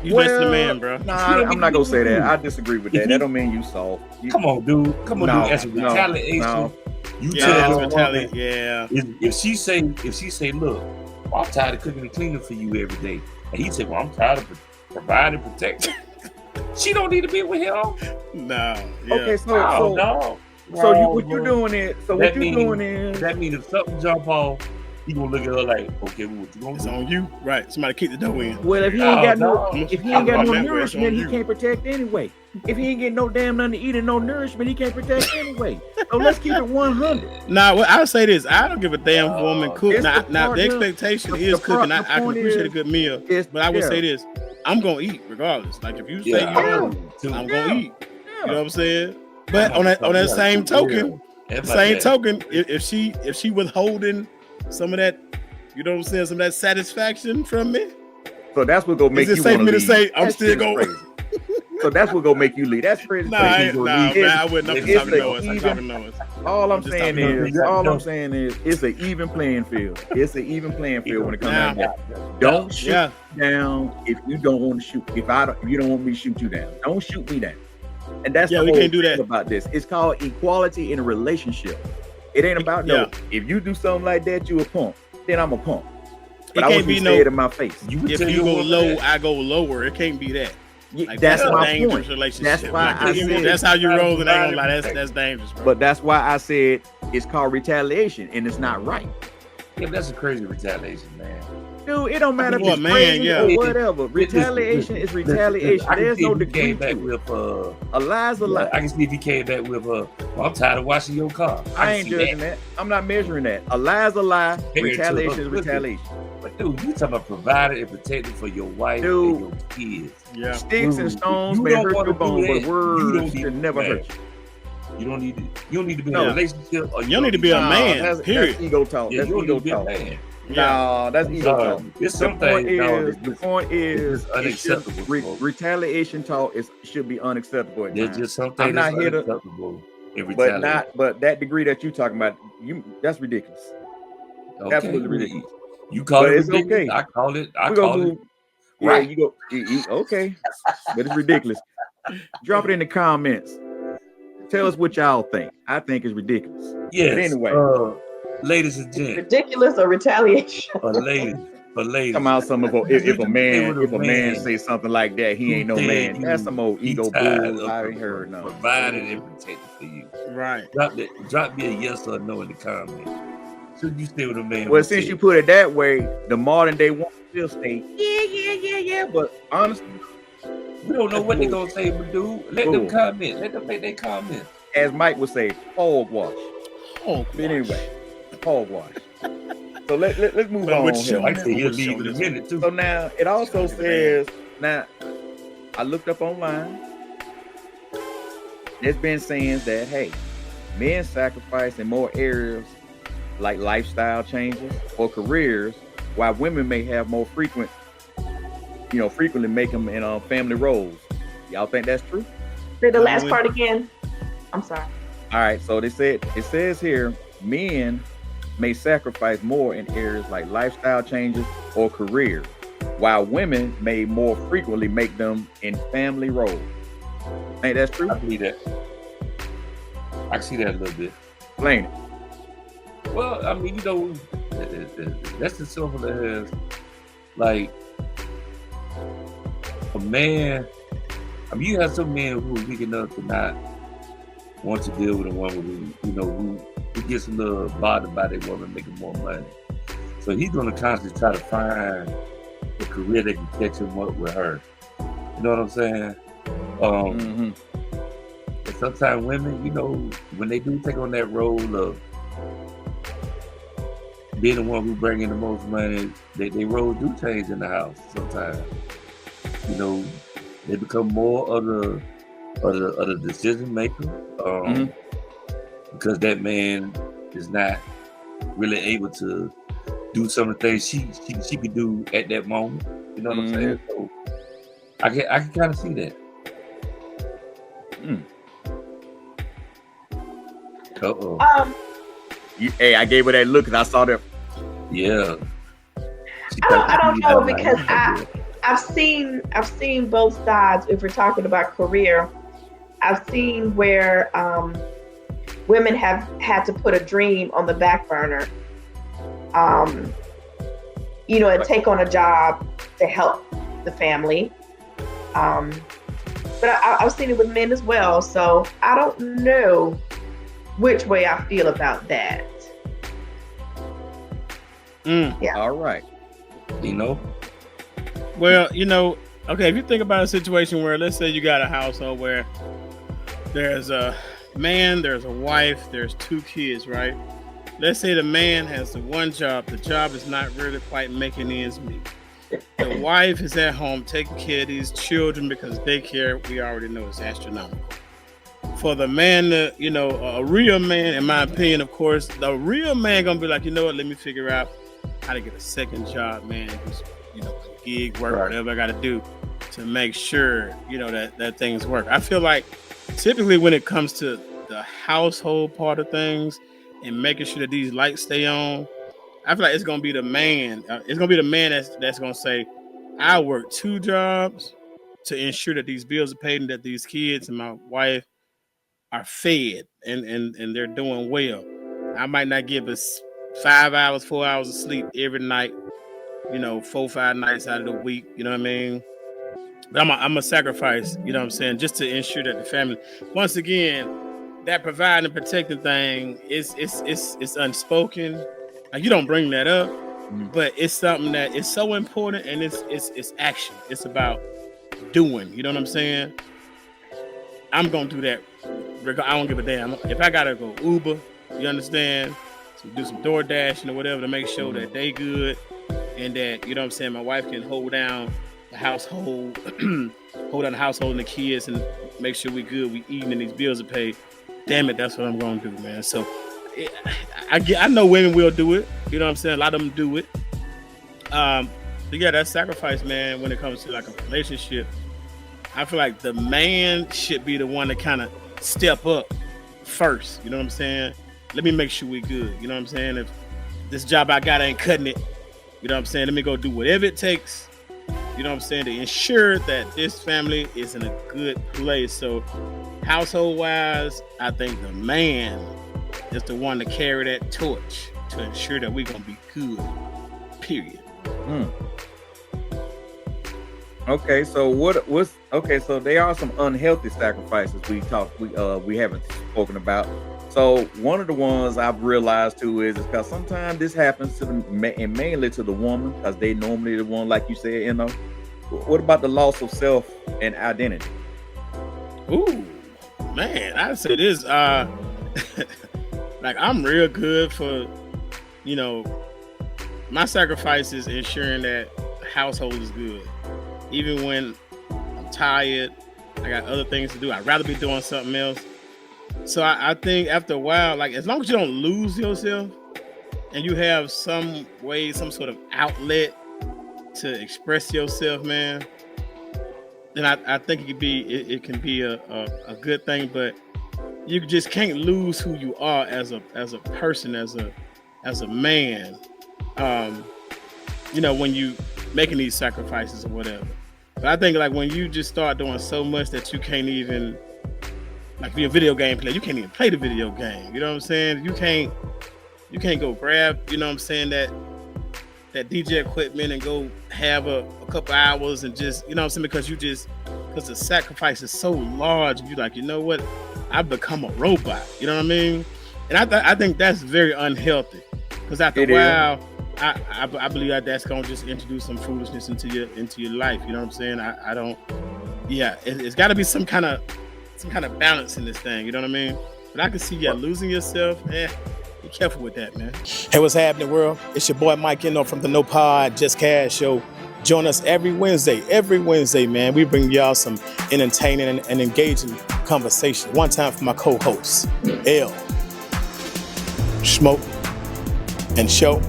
You less than a man, bro. Nah, I'm not gonna say that. I disagree with that. That don't mean you soft. Come on, dude. Come on, No, dude. As a no, retaliation, no. you Yeah, tell that's your woman, retaliate. Yeah. if she say, look, I'm tired of cooking and cleaning for you every day, and he said, well, I'm tired of providing and protecting. She don't need to be with him. No. Yeah. Okay, No, no. what you're doing is That means if something jump off, he gonna look at her like, okay, well, what you gonna It's do? on you, right? Somebody kick the door in. well, if he No, ain't got no. if he ain't got I'm no that way, it's nourishment, on he you. can't protect anyway. If he ain't getting no damn nothing to eat and no nourishment, he can't protect anyway. So let's keep it 100. Nah, well, I'll say this. I don't give a damn if a woman cook. It's Now, the now part, the yeah. expectation The is part- cooking. the I can point appreciate a is- good meal. It's- But I would yeah. say this. I'm going to eat regardless. Like, if you say Yeah, you I don't, do, too. I'm going to eat. Yeah. You know what I'm saying? But on that same token, if she withholding some of that, you know what I'm saying, some of that satisfaction from me, So that's what gonna make is you it safe want for me to leave. say I'm That still shit is going? crazy. So that's what gonna make you leave. That's crazy. Nah, crazy. man, I wouldn't. I'm It's just talking a noise. I'm even- talking noise. All I'm just saying talking is, it's an even playing field. It's an even playing field when it comes down to that. Don't shoot Yeah. down if you don't want to shoot. If you don't want me to shoot you down, don't shoot me down. And that's Yeah, the we whole can't do thing that. about this. It's called equality in a relationship. It ain't about no. Yeah. If you do something like that, you a punk. Then I'm a punk. It But I can't want you be to no. say it in my face. If you go low, I go lower. It can't be that. Like, That's a my dangerous point. relationship. That's why Like, I if said that's how you roll, then I ain't gonna lie. Protect. That's dangerous, bro. But that's why I said it's called retaliation, and it's not right. Yeah, that's a crazy retaliation, man. Dude, it don't matter if Well, it's man, crazy yeah. or whatever. Retaliation is retaliation. I can There's see no if he degree came back to it. with A lie's a lie. I can see if he came back with well, I'm tired of washing your car. I can ain't see judging that. I'm not measuring that. A lie's a lie. Compared to Retaliation is a- retaliation. But dude, you talking about providing and protecting for your wife Dude. and your kids. Yeah. Sticks and Dude, stones you may don't hurt wanna your do bone, that. but You don't words need should to never do hurt that. you. You don't need to be in No. a relationship. Or You don't need to be a Nah, man, That's period. ego talk. Yeah, That's you don't ego need to be a talk. man. Nah, that's ego talk. It's The some point things, dog, is, that's the point is, it's unacceptable, bro. retaliation talk should be unacceptable. At There's times. just some I'm things not that's here to- unacceptable in but retaliation. but that degree that you talking about, that's ridiculous. Okay, absolutely ridiculous. You call But it it's ridiculous. okay. I call it. I We gonna call it. move. Yeah, right. you go. Okay, but it's ridiculous. Drop it in the comments. Tell us what y'all think. I think it's ridiculous. Yes. But anyway. Ladies and gents, Ridiculous or retaliation? ladies. Come out some of if a man If a man man say something like that, he ain't no said man. you- That's some old he ego tired bull. of I ain't heard no. providing and protecting for you. Right. Drop me a yes or no in the comment. Should you stay with a man? Well, who since said- you put it that way, the modern day woman still say, yeah. But honestly, we don't know what they're gonna say, but dude, let them Bull. comment. Let them make their comment. as Mike would say, hogwash. Oh, But anyway, hogwash. So let's move Well, on which here. show- Like I said, he'll Which leave show in a this minute too. So now it also says now I looked up online. There's been saying that hey, men sacrifice in more areas like lifestyle changes or careers, while women may have more frequently make them in family roles. Y'all think that's true? Say the last part again. I'm sorry. All right, so it says here, men may sacrifice more in areas like lifestyle changes or careers, while women may more frequently make them in family roles. Think that's true? I believe that. I see that a little bit. Explain it. Well, I mean, that's as simple as like a man. I mean, you have some men who are weak enough to not want to deal with a woman who gets a little bothered by their woman making more money. So he's going to constantly try to find a career that can catch him up with her. You know what I'm saying? And sometimes women, when they do take on that role of being the one who bring in the most money, their roles do change in the house sometimes. They become more of the decision maker because that man is not really able to do some of the things she could do at that moment. You know what I'm saying? So I can kind of see that. Hey, I gave her that look and I saw that. Yeah. I don't know because I've seen both sides. If we're talking about career, I've seen where women have had to put a dream on the back burner, and take on a job to help the family. But I've seen it with men as well. So I don't know which way I feel about that. Yeah. All right. Well, okay, if you think about a situation where, let's say you got a household where there's a man, there's a wife, there's 2 kids, right? Let's say the man has the one job. The job is not really quite making ends meet. The wife is at home taking care of these children because daycare, we already know, is astronomical. For the man, a real man, in my opinion, of course, the real man gonna be like, let me figure out how to get a second job, man. Gig work, whatever I got to do to make sure, that things work. I feel like typically when it comes to the household part of things and making sure that these lights stay on, I feel like it's gonna be the man. It's gonna be the man that's gonna say, I work 2 jobs to ensure that these bills are paid and that these kids and my wife are fed and they're doing well. I might not give us 5 hours, 4 hours of sleep every night, 4, 5 nights out of the week, you know what I mean? But I'm a sacrifice, you know what I'm saying, just to ensure that the family, once again, that providing and protecting thing is unspoken. Like, you don't bring that up, but it's something that is so important, and it's action. It's about doing, you know what I'm saying? I'm gonna do that. I don't give a damn. If I gotta go Uber, you understand? So do some DoorDash or whatever to make sure that they good and that, you know what I'm saying, my wife can hold down the household, and the kids and make sure we good, we eating and these bills are paid. Damn it, that's what I'm gonna do, man. So I know women will do it, you know what I'm saying? A lot of them do it. But yeah, that sacrifice, man, when it comes to like a relationship, I feel like the man should be the one to kind of step up first, you know what I'm saying? Let me make sure we good, you know what I'm saying? If this job I got ain't cutting it, you know what I'm saying? Let me go do whatever it takes, you know what I'm saying, to ensure that this family is in a good place. So household wise, I think the man is the one to carry that torch to ensure that we're gonna be good, period. Okay, so so there are some unhealthy sacrifices we haven't spoken about. So one of the ones I've realized too is because sometimes this happens to and mainly to the woman, because they normally the one, like you said, what about the loss of self and identity? Ooh, man, I say this, like, I'm real good for, my sacrifice is ensuring that household is good. Even when I'm tired. I got other things to do. I'd rather be doing something else. So I think after a while, like as long as you don't lose yourself and you have some way, some sort of outlet to express yourself, man, then I think it can be a good thing. But you just can't lose who you are as a person, as a man. When you making these sacrifices or whatever. But I think like when you just start doing so much that you can't even, like be a video game player, you can't even play the video game. You know what I'm saying? You can't go grab, you know what I'm saying, that DJ equipment and go have a couple hours and just, you know what I'm saying, because the sacrifice is so large. You're like, you know what? I've become a robot. You know what I mean? And I think that's very unhealthy. Because after a while, I believe that's gonna just introduce some foolishness into your life. You know what I'm saying? I don't. Yeah, it's got to be some kind of balance in this thing. You know what I mean? But I can see losing yourself. Be careful with that, man. Hey, what's happening, world? It's your boy Mike Endo from the No Pod Just Cash Show. Join us every Wednesday, man. We bring y'all some entertaining and engaging conversation. One time for my co-hosts, L, Smoke, and Show.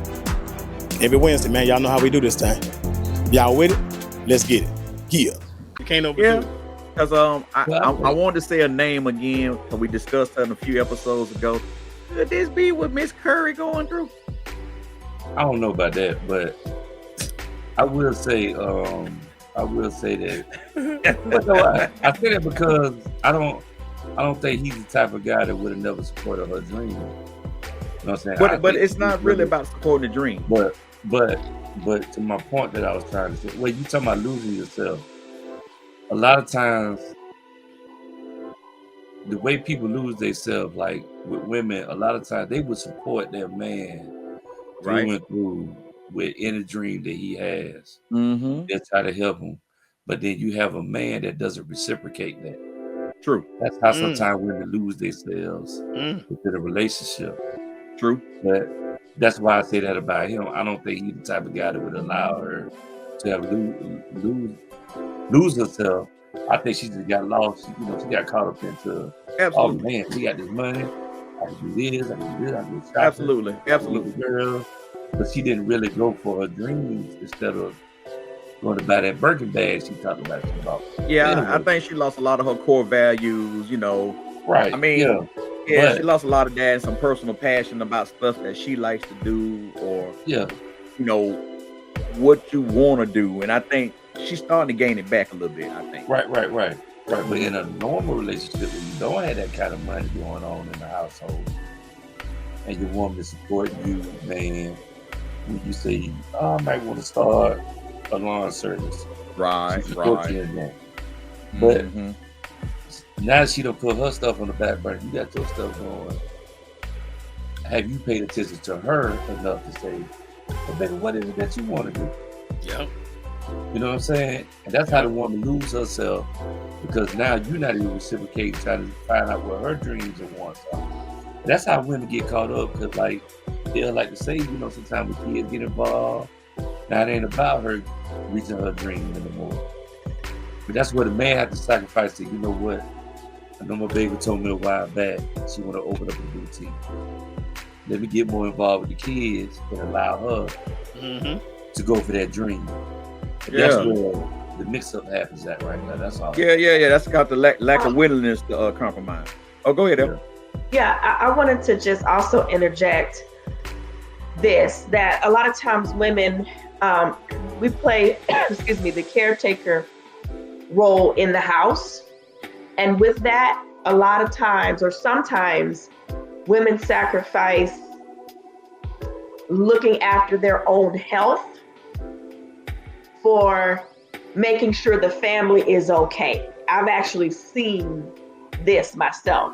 Every Wednesday, man. Y'all know how we do this thing. Y'all with it? Let's get it. Yeah. You can't overdo it. Because I wanted to say a name again because we discussed that a few episodes ago. Could this be what Miss Curry going through? I don't know about that, but I will say that. But no, I say that because I don't think he's the type of guy that would have never supported her dream. You know what I'm saying? But it's not really about supporting the dream. But to my point that I was trying to say, well, you talking about losing yourself. A lot of times, the way people lose themselves, like with women, a lot of times they would support their man through and through with any dream that he has. Mm-hmm. They'll try to help him. But then you have a man that doesn't reciprocate that. True. That's how sometimes women lose themselves within a relationship. True. But that's why I say that about him. I don't think he's the type of guy that would allow her to have lose herself. I think she just got lost. She got caught up into, oh man, we got this money. I can do this. I can do this. I can do shopping. Absolutely. Girl. But she didn't really go for her dreams instead of going to buy that Birkin bag she talked about. Yeah, anyway. I think she lost a lot of her core values, Right. I mean, but she lost a lot of that and some personal passion about stuff that she likes to do or, what you want to do. And I think she's starting to gain it back a little bit, I think. Right. But in a normal relationship where you don't have that kind of money going on in the household and your woman is supporting you, man, when you say, I might want to start a lawn service. Right. But now she don't put her stuff on the back burner. You got your stuff going. Have you paid attention to her enough to say, well, baby, what is it that you want to do? Yep. You know what I'm saying? And that's how the woman loses herself, because now you're not even reciprocating, trying to find out what her dreams and wants are. And that's how women get caught up, because they'll like to say, sometimes when kids get involved, now it ain't about her reaching her dream anymore. But that's where the man has to sacrifice to, you know what? I know my baby told me a while back she want to open up a boutique. Let me get more involved with the kids and allow her to go for that dream. And that's where the mix-up happens at right now. That's all. Yeah. That's got the lack of willingness to compromise. Oh, go ahead, El. Yeah, I wanted to just also interject this, that a lot of times women, we play, the caretaker role in the house. And with that, a lot of times, or sometimes, women sacrifice looking after their own health for making sure the family is okay. I've actually seen this myself,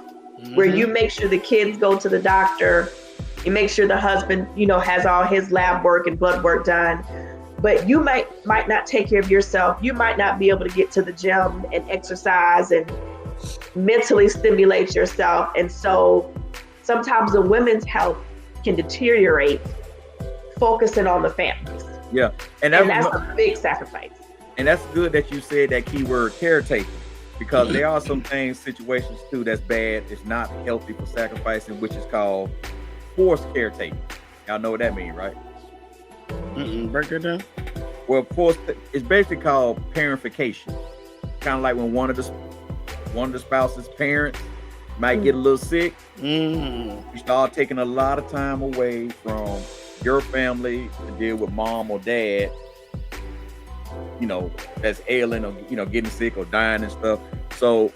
where you make sure the kids go to the doctor, you make sure the husband, has all his lab work and blood work done, but you might not take care of yourself. You might not be able to get to the gym and exercise and mentally stimulate yourself. And so sometimes the women's health can deteriorate focusing on the families. Yeah. And that's a big sacrifice. And that's good that you said that keyword caretaking, because there are some things, situations too, that's bad. It's not healthy for sacrificing, which is called forced caretaking. Y'all know what that means, right? Break it down. Well, forced, it's basically called parentification. Kind of like when one of the spouse's parents might get a little sick. You start taking a lot of time away from your family to deal with mom or dad, you know, that's ailing or, you know, getting sick or dying and stuff. So,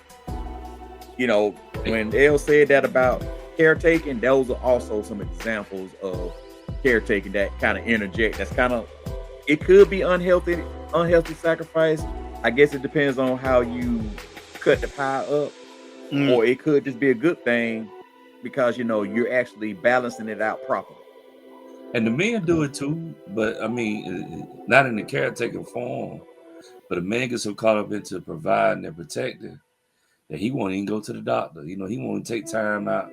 you know, when Elle said that about caretaking, those are also some examples of caretaking that kind of interject. That's kind of, it could be unhealthy sacrifice. I guess it depends on how you cut the pie up, or it could just be a good thing because, you know, you're actually balancing it out properly. And the men do it too, but I mean, not in the caretaking form. But a man gets so caught up into providing and protecting that he won't even go to the doctor. You know, he won't take time out,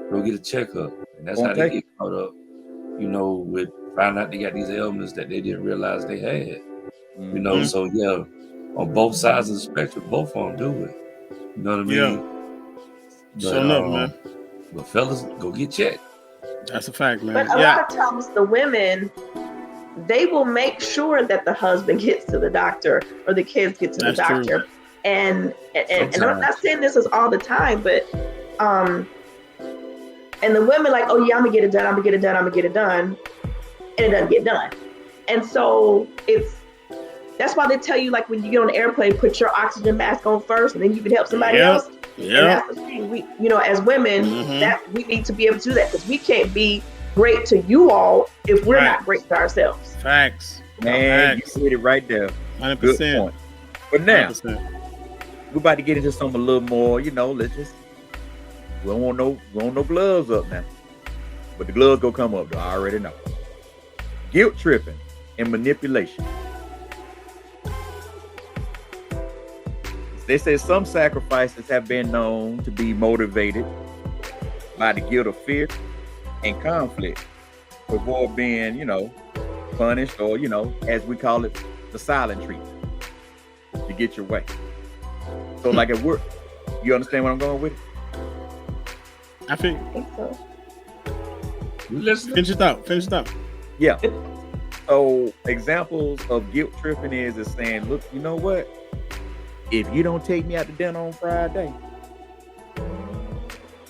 go get a checkup. And that's how they get caught up, you know, with finding out they got these ailments that they didn't realize they had. You know, so yeah, on both sides of the spectrum, both of them do it. You know what I mean? But, Sure enough, man. But fellas, go get checked. That's a fact, man. But a lot of times the women, they will make sure that the husband gets to the doctor or the kids get to the doctor. True. And I'm not saying this is all the time, but and the women like, oh yeah, I'm gonna get it done, and it doesn't get done. And so that's why they tell you, like, when you get on the airplane, put your oxygen mask on first, and then you can help somebody else. Yeah. And that's the thing. We, you know, as women, that we need to be able to do that, because we can't be great to you all if we're not great to ourselves. Facts. Man, you said it right there. 100%. Good point. But now, 100%. we're about to get into something a little more, you know, we don't want no gloves up now. But the gloves gonna come up, though. I already know. Guilt tripping and manipulation. They say some sacrifices have been known to be motivated by the guilt of fear and conflict to avoid being, you know, punished, or, you know, as we call it, the silent treatment, to get your way. So like at work, you understand where I'm going with it? I think so. Finish it out. Yeah. So examples of guilt tripping is saying, look, you know what? If you don't take me out to dinner on Friday,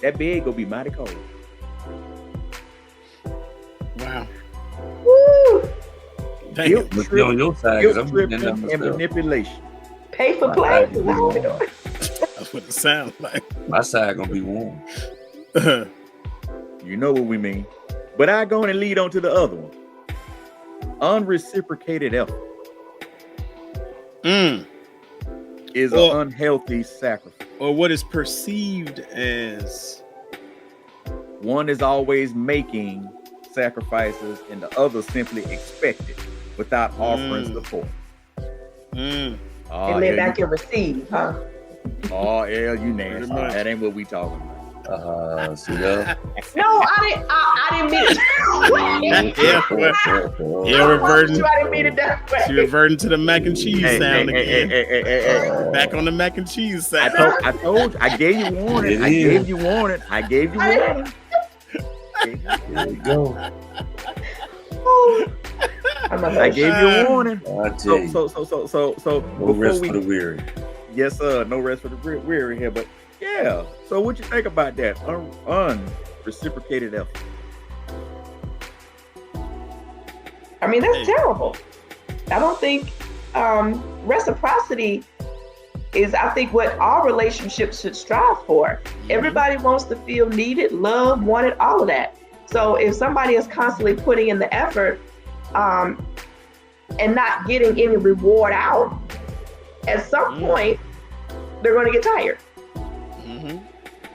that bed gonna be mighty cold. Wow. Woo! Guilt tripping, on your side, and manipulation. Pay for play. That's what it sounds like. My side gonna be warm. You know what we mean. But I go on and lead on to the other one. Unreciprocated effort is an unhealthy sacrifice. Or what is perceived as. One is always making sacrifices and the other simply expected without offering support. And lay back and receive, huh? Oh, yeah, you nasty. That ain't what we talking about. See that? No, I didn't mean it. Reverting. I didn't mean it that way. She reverting to the mac and cheese sound again. Back on the mac and cheese sound. I told you. I gave you warning. I gave you warning. There you go. I gave you a warning. So no rest for the weary. Yes, sir. No rest for the weary here. But yeah. So what you think about that? Unreciprocated effort. I mean, that's terrible. I don't think reciprocity is, I think, what all relationships should strive for. Everybody wants to feel needed, loved, wanted, all of that. So if somebody is constantly putting in the effort and not getting any reward out, at some point, they're going to get tired.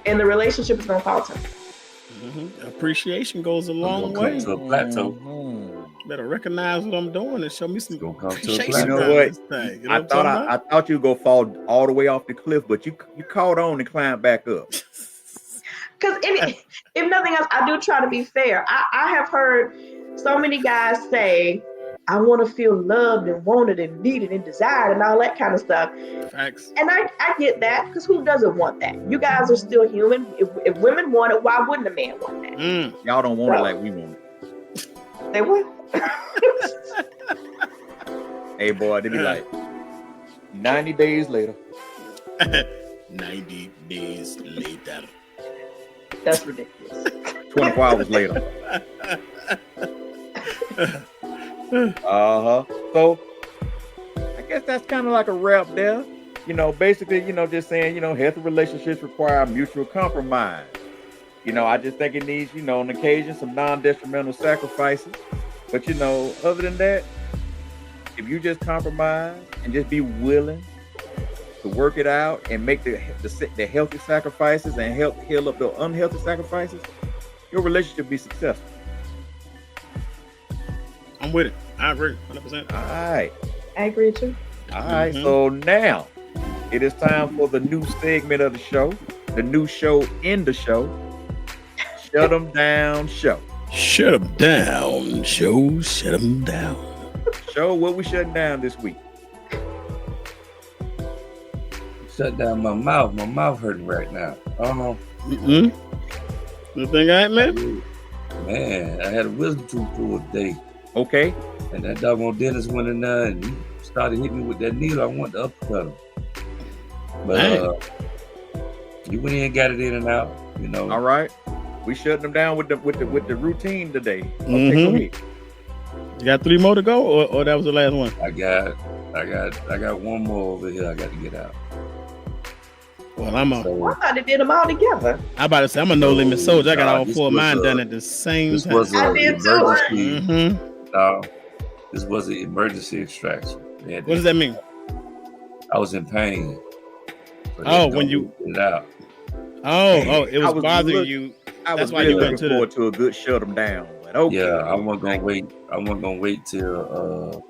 And the relationship is going to falter. Appreciation goes a long way. To a plateau. Better recognize what I'm doing and show me some appreciation. You know what? I thought you'd go fall all the way off the cliff, but you caught on and climbed back up. Because if nothing else, I do try to be fair. I have heard so many guys say, I want to feel loved and wanted and needed and desired and all that kind of stuff. Facts. And I get that, because who doesn't want that? You guys are still human. If women want it, why wouldn't a man want that? Y'all don't want it like we want it. They would. Hey, boy, they be like 90 days later. 90 days later. That's ridiculous. 24 hours later. So I guess that's kind of like a wrap there. Basically, just saying, healthy relationships require mutual compromise. I just think it needs, on occasion, some non-detrimental sacrifices. But, other than that, if you just compromise and just be willing to work it out and make the healthy sacrifices and help heal up the unhealthy sacrifices, your relationship will be successful. I'm with it. I agree 100%. All right. I agree too. All right. So now it is time for the new segment of the show, the new show in the show, Shut 'em Down Show. Shut 'em down, show. Shut 'em down. Show, what we shutting down this week? Shut down my mouth. My mouth hurting right now. You think I ain't, man? Man, I had a wisdom tooth pull today. Okay. And that doggone dentist went in there and he started hitting me with that needle. I wanted to uppercut him. But he went in and got it in and out, All right. We shutting them down with the routine today. Okay, go ahead. You got 3 more to go, or that was the last one? I got one more over here I got to get out. Well, I'm a. I thought they did them all together. I about to say I'm a no limit soldier. I got all this 4 of was mine a- done at the same This time. was I an did too. emergency. This was an emergency extraction. What does that mean? I was in pain. So Oh, they when told you- me to get it out. It I was was bothering look- you. I That's was why really you went looking to forward to a good shut them down. But okay. Yeah, I wasn't gonna wait. I wasn't gonna wait till.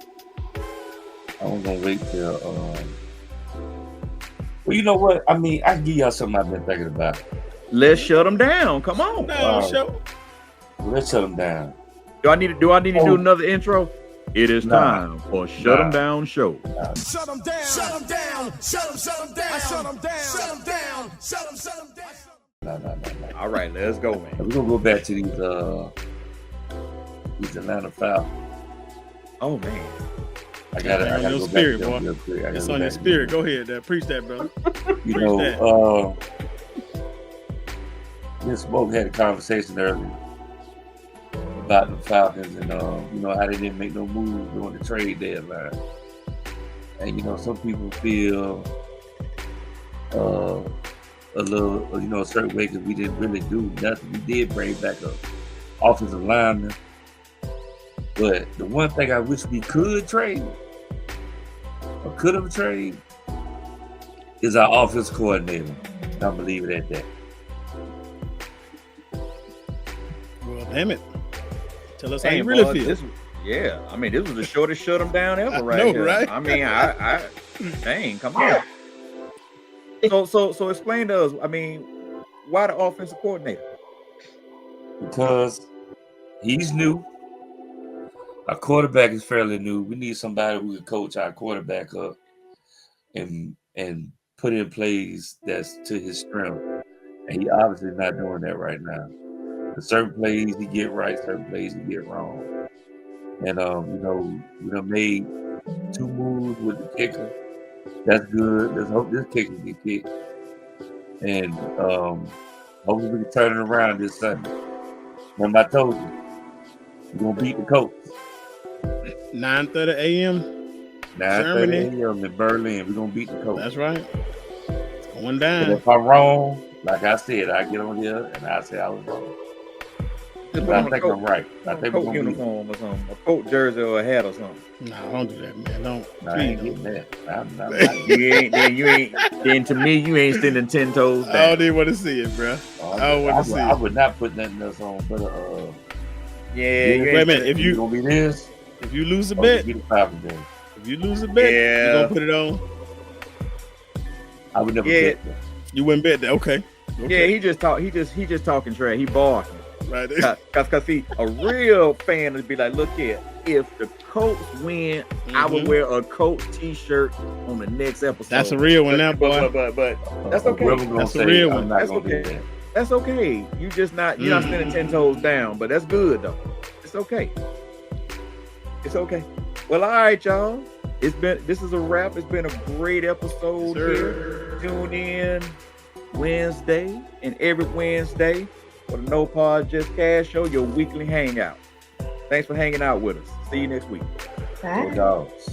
Well, you know what? I mean, I can give y'all something I've been thinking about. Let's shut them down. Come on. No, show. Let's shut them down. Do I need to do another intro? It is Nah. time for Shut 'em Down Show. Shut 'em down. Shut 'em down. Shut 'em down. Shut 'em down. Shut 'em down. Shut 'em down. No. All right, let's go, man. We're gonna go back to these Atlanta Falcons. Oh man. I gotta on go your back spirit, to them boy. real quick. I gotta It's go on your back to spirit. them. Go ahead, there. Preach that, brother. You Preach that. know, me and Smoke had a conversation earlier about the Falcons and how they didn't make no moves during the trade deadline. And some people feel a little, a certain way because we didn't really do nothing. We did bring back a offensive lineman, but the one thing I wish we could trade or could have traded is our offense coordinator. I'm gonna leave it at that. Well, damn it. Tell us how Hey, you really boy, feel. this was the shortest shut them down ever, I right know, here. right? I mean, I dang, come on. So explain to us. I mean, why the offensive coordinator? Because he's new. Our quarterback is fairly new. We need somebody who can coach our quarterback up and put in plays that's to his strength. And he obviously not doing that right now. There's certain plays he get right, certain plays he get wrong. And we done made 2 moves with the kicker. That's good. Let's hope this kicker get kicked. And hopefully we can turn it around this Sunday. Remember I told you, we're gonna beat the Colts. 9:30 a.m. 9:30 a.m. in Berlin. We're gonna beat the Colts. That's right. It's going And down. if I'm wrong, like I said, I get on here and I say I was wrong. Just But put I on a think coat, I'm right. I think we're coat gonna beat them. uniform or something, a coat jersey or a hat or something. No, don't do that, man. Don't. No, I Please ain't don't. getting that. I'm not. Then to me, you ain't standing 10 toes I down. don't even want to see it, bro. I would not put nothing else on but Yeah, you Wait a ain't minute. If it's you gonna be this. lose a Or bet, be the Falcons then. if you lose a bet, Yeah. you gonna put it on. I would never Yeah. bet that. You wouldn't bet that. Okay. Yeah, he just talking trash. He barking. Right there. Cause see, a real fan would be like, look here, if the Colts win, I would wear a Colts t-shirt on the next episode. That's a real one now, boy. But that's okay. Whoever gonna That's a say real I'm one. not That's gonna okay. do that. That's okay. You're not standing 10 toes down, but that's good though. It's okay. It's okay. Well, all right, y'all. This is a wrap. It's been a great episode here. Tune in Wednesday and every Wednesday for the No Pod Just Cash Show, your weekly hangout. Thanks for hanging out with us. See you next week. Bye. Go Dogs.